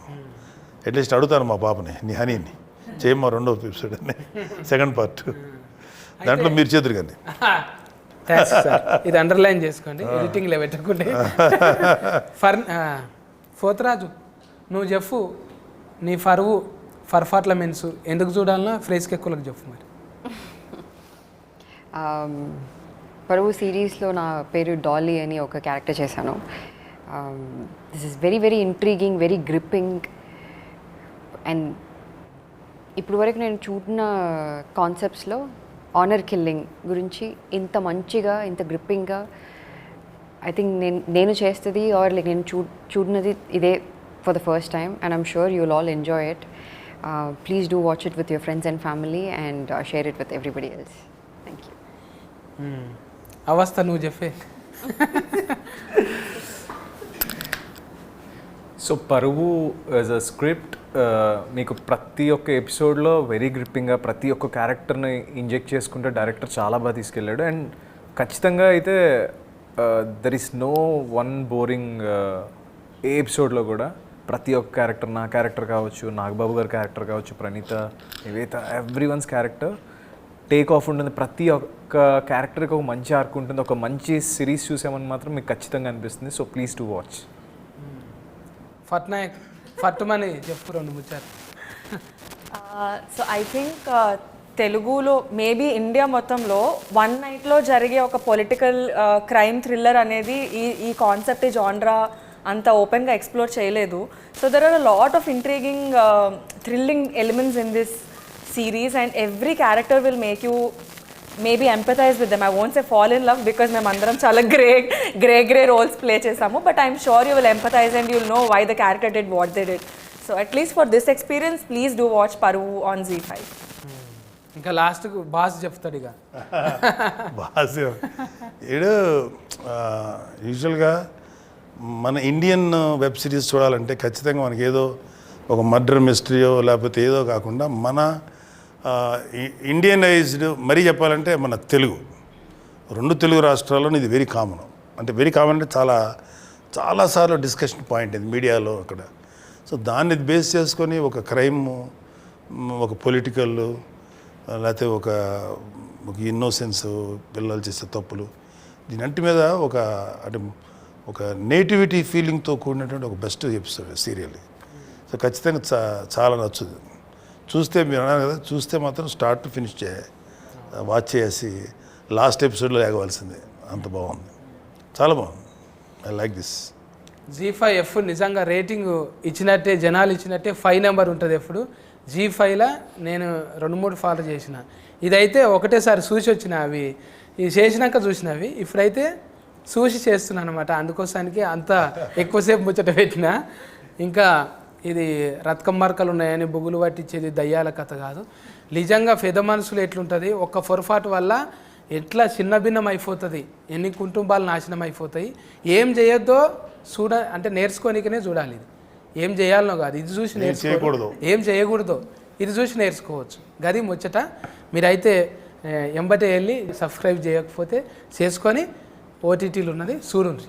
At least అడుగుతాను మా పాపని, నీ హనీని చేయమ్మా 2వ ఎపిసోడ్ అని, సెకండ్ పార్ట్. దాంట్లో మీరు చేతురు కానీ. ఇది అండర్లైన్ చేసుకోండి, ఎడిటింగ్లో పెట్టుకుంటే. పోతరాజు నువ్వు చెప్పు, నీ ఫర్ఫాట్ల మెన్స్ ఎందుకు చూడాలన్నా ఫ్రేస్కి ఎక్కువలకు చెప్పు మరి. పరువు సిరీస్లో నా పేరు డాలీ అని ఒక క్యారెక్టర్ చేశాను. This is very very intriguing, very gripping. And ఇప్పుడు వరకు నేను చూడిన కాన్సెప్ట్స్లో ఆనర్ కిల్లింగ్ గురించి ఇంత మంచిగా, ఇంత గ్రిప్పింగ్గా ఐ థింక్ నేను చేస్తుంది ఆర్ లైక్ నేను చూడినది ఇదే for the first time. And I'm sure you will all enjoy it. Please do watch it with your friends and family and share it with everybody else. Thank you. అవస్థ నువ్వు చెప్పే. So పరువు as a script మీకు ప్రతి ఒక్క ఎపిసోడ్లో very గ్రిప్పింగ్గా ప్రతి ఒక్క క్యారెక్టర్ని ఇంజెక్ట్ చేసుకుంటే డైరెక్టర్ చాలా బాగా తీసుకెళ్ళాడు. అండ్ ఖచ్చితంగా అయితే there is no one boring ఏ ఎపిసోడ్లో కూడా. ప్రతి ఒక్క క్యారెక్టర్, నా క్యారెక్టర్ కావచ్చు, నాగబాబు గారి క్యారెక్టర్ కావచ్చు, Praneetha, Nivetha, every one's character take off ఉంటుంది. ప్రతి ఒక్క క్యారెక్టర్కి ఒక మంచి ఆర్క్ ఉంటుంది. ఒక మంచి సిరీస్ చూసామని మాత్రం మీకు ఖచ్చితంగా అనిపిస్తుంది. So please to watch. ఫట్నాయక్ ఫట్టుమని చెప్పు 2 ముచ్చారు. సో ఐ థింక్ తెలుగులో మేబీ ఇండియా మొత్తంలో వన్ నైట్లో జరిగే ఒక పొలిటికల్ క్రైమ్ థ్రిల్లర్ అనేది ఈ కాన్సెప్ట్, ఈ జాన్రా అంత ఓపెన్గా ఎక్స్ప్లోర్ చేయలేదు. So there are a lot of intriguing thrilling elements in this series and every character will make you maybe empathize with them. I won't say fall in love because మేము అందరం చాలా grey roles play చేసాము, but I'm sure you will empathize and you'll know why the character did what they did. So at least for this experience, please do watch Paruvu on Z5. ఇంకా లాస్ట్కు boss చెప్తాడు ఇక. Boss ఏడు యూజువల్గా మన Indian web series చూడాలంటే ఖచ్చితంగా మనకి ఏదో ఒక మర్డర్ మిస్టరీయో లేకపోతే ఏదో కాకుండా మన ఇండియనైజ్డ్ మరీ చెప్పాలంటే మన తెలుగు 2 తెలుగు రాష్ట్రాల్లోనూ ఇది వెరీ కామన్. అంటే వెరీ కామన్ అంటే చాలాసార్లు డిస్కషన్ పాయింట్ ఇది మీడియాలో అక్కడ. సో దాన్ని బేస్ చేసుకొని ఒక క్రైమ్, ఒక పొలిటికల్, లేకపోతే ఒక ఇన్నోసెన్స్, పిల్లలు చేసే తప్పులు, దీనంటి మీద ఒక నేటివిటీ ఫీలింగ్తో కూడినటువంటి ఒక బెస్ట్ ఎపిసోడ్ సీరియల్. సో ఖచ్చితంగా చాలా నచ్చుతుంది. చూస్తే మీరు అన్నారు కదా, చూస్తే మాత్రం స్టార్ట్ టు ఫినిష్ వాచ్ చేసి లాస్ట్ ఎపిసోడ్లో లేగవలసిందే. అంత బాగుంది, చాలా బాగుంది. I like this. G5 నిజంగా రేటింగ్ ఇచ్చినట్టే, జనాలు ఇచ్చినట్టే 5 నెంబర్ ఉంటుంది ఎప్పుడు. G5లో నేను 2-3 ఫాలో చేసిన. ఇదైతే ఒకటేసారి చూసి వచ్చిన, అవి ఇది చేసినాక చూసినవి. ఇప్పుడైతే చూసి చేస్తున్నాను అనమాట. అందుకోసానికి అంత ఎక్కువసేపు ముచ్చట పెట్టిన. ఇంకా ఇది రత్కం మార్కలు ఉన్నాయని బొగులు పట్టించేది దయ్యాల కథ కాదు. నిజంగా పెద్ద మనసులు ఎట్లుంటుంది, ఒక్క పొరపాటు వల్ల ఎట్లా చిన్న భిన్నం అయిపోతుంది, ఎన్ని కుటుంబాలు నాశనం అయిపోతాయి. ఏం చేయొద్దో అంటే నేర్చుకోనికనే చూడాలి. ఇది ఏం చేయాలనో కాదు, ఇది చూసి నేర్చుకోకూడదు, ఏం చేయకూడదు ఇది చూసి నేర్చుకోవచ్చు. గది ముచ్చట. మీరైతే ఎంబటే వెళ్ళి సబ్స్క్రైబ్ చేయకపోతే చేసుకొని ఓటీటీలు ఉన్నది చూడండి.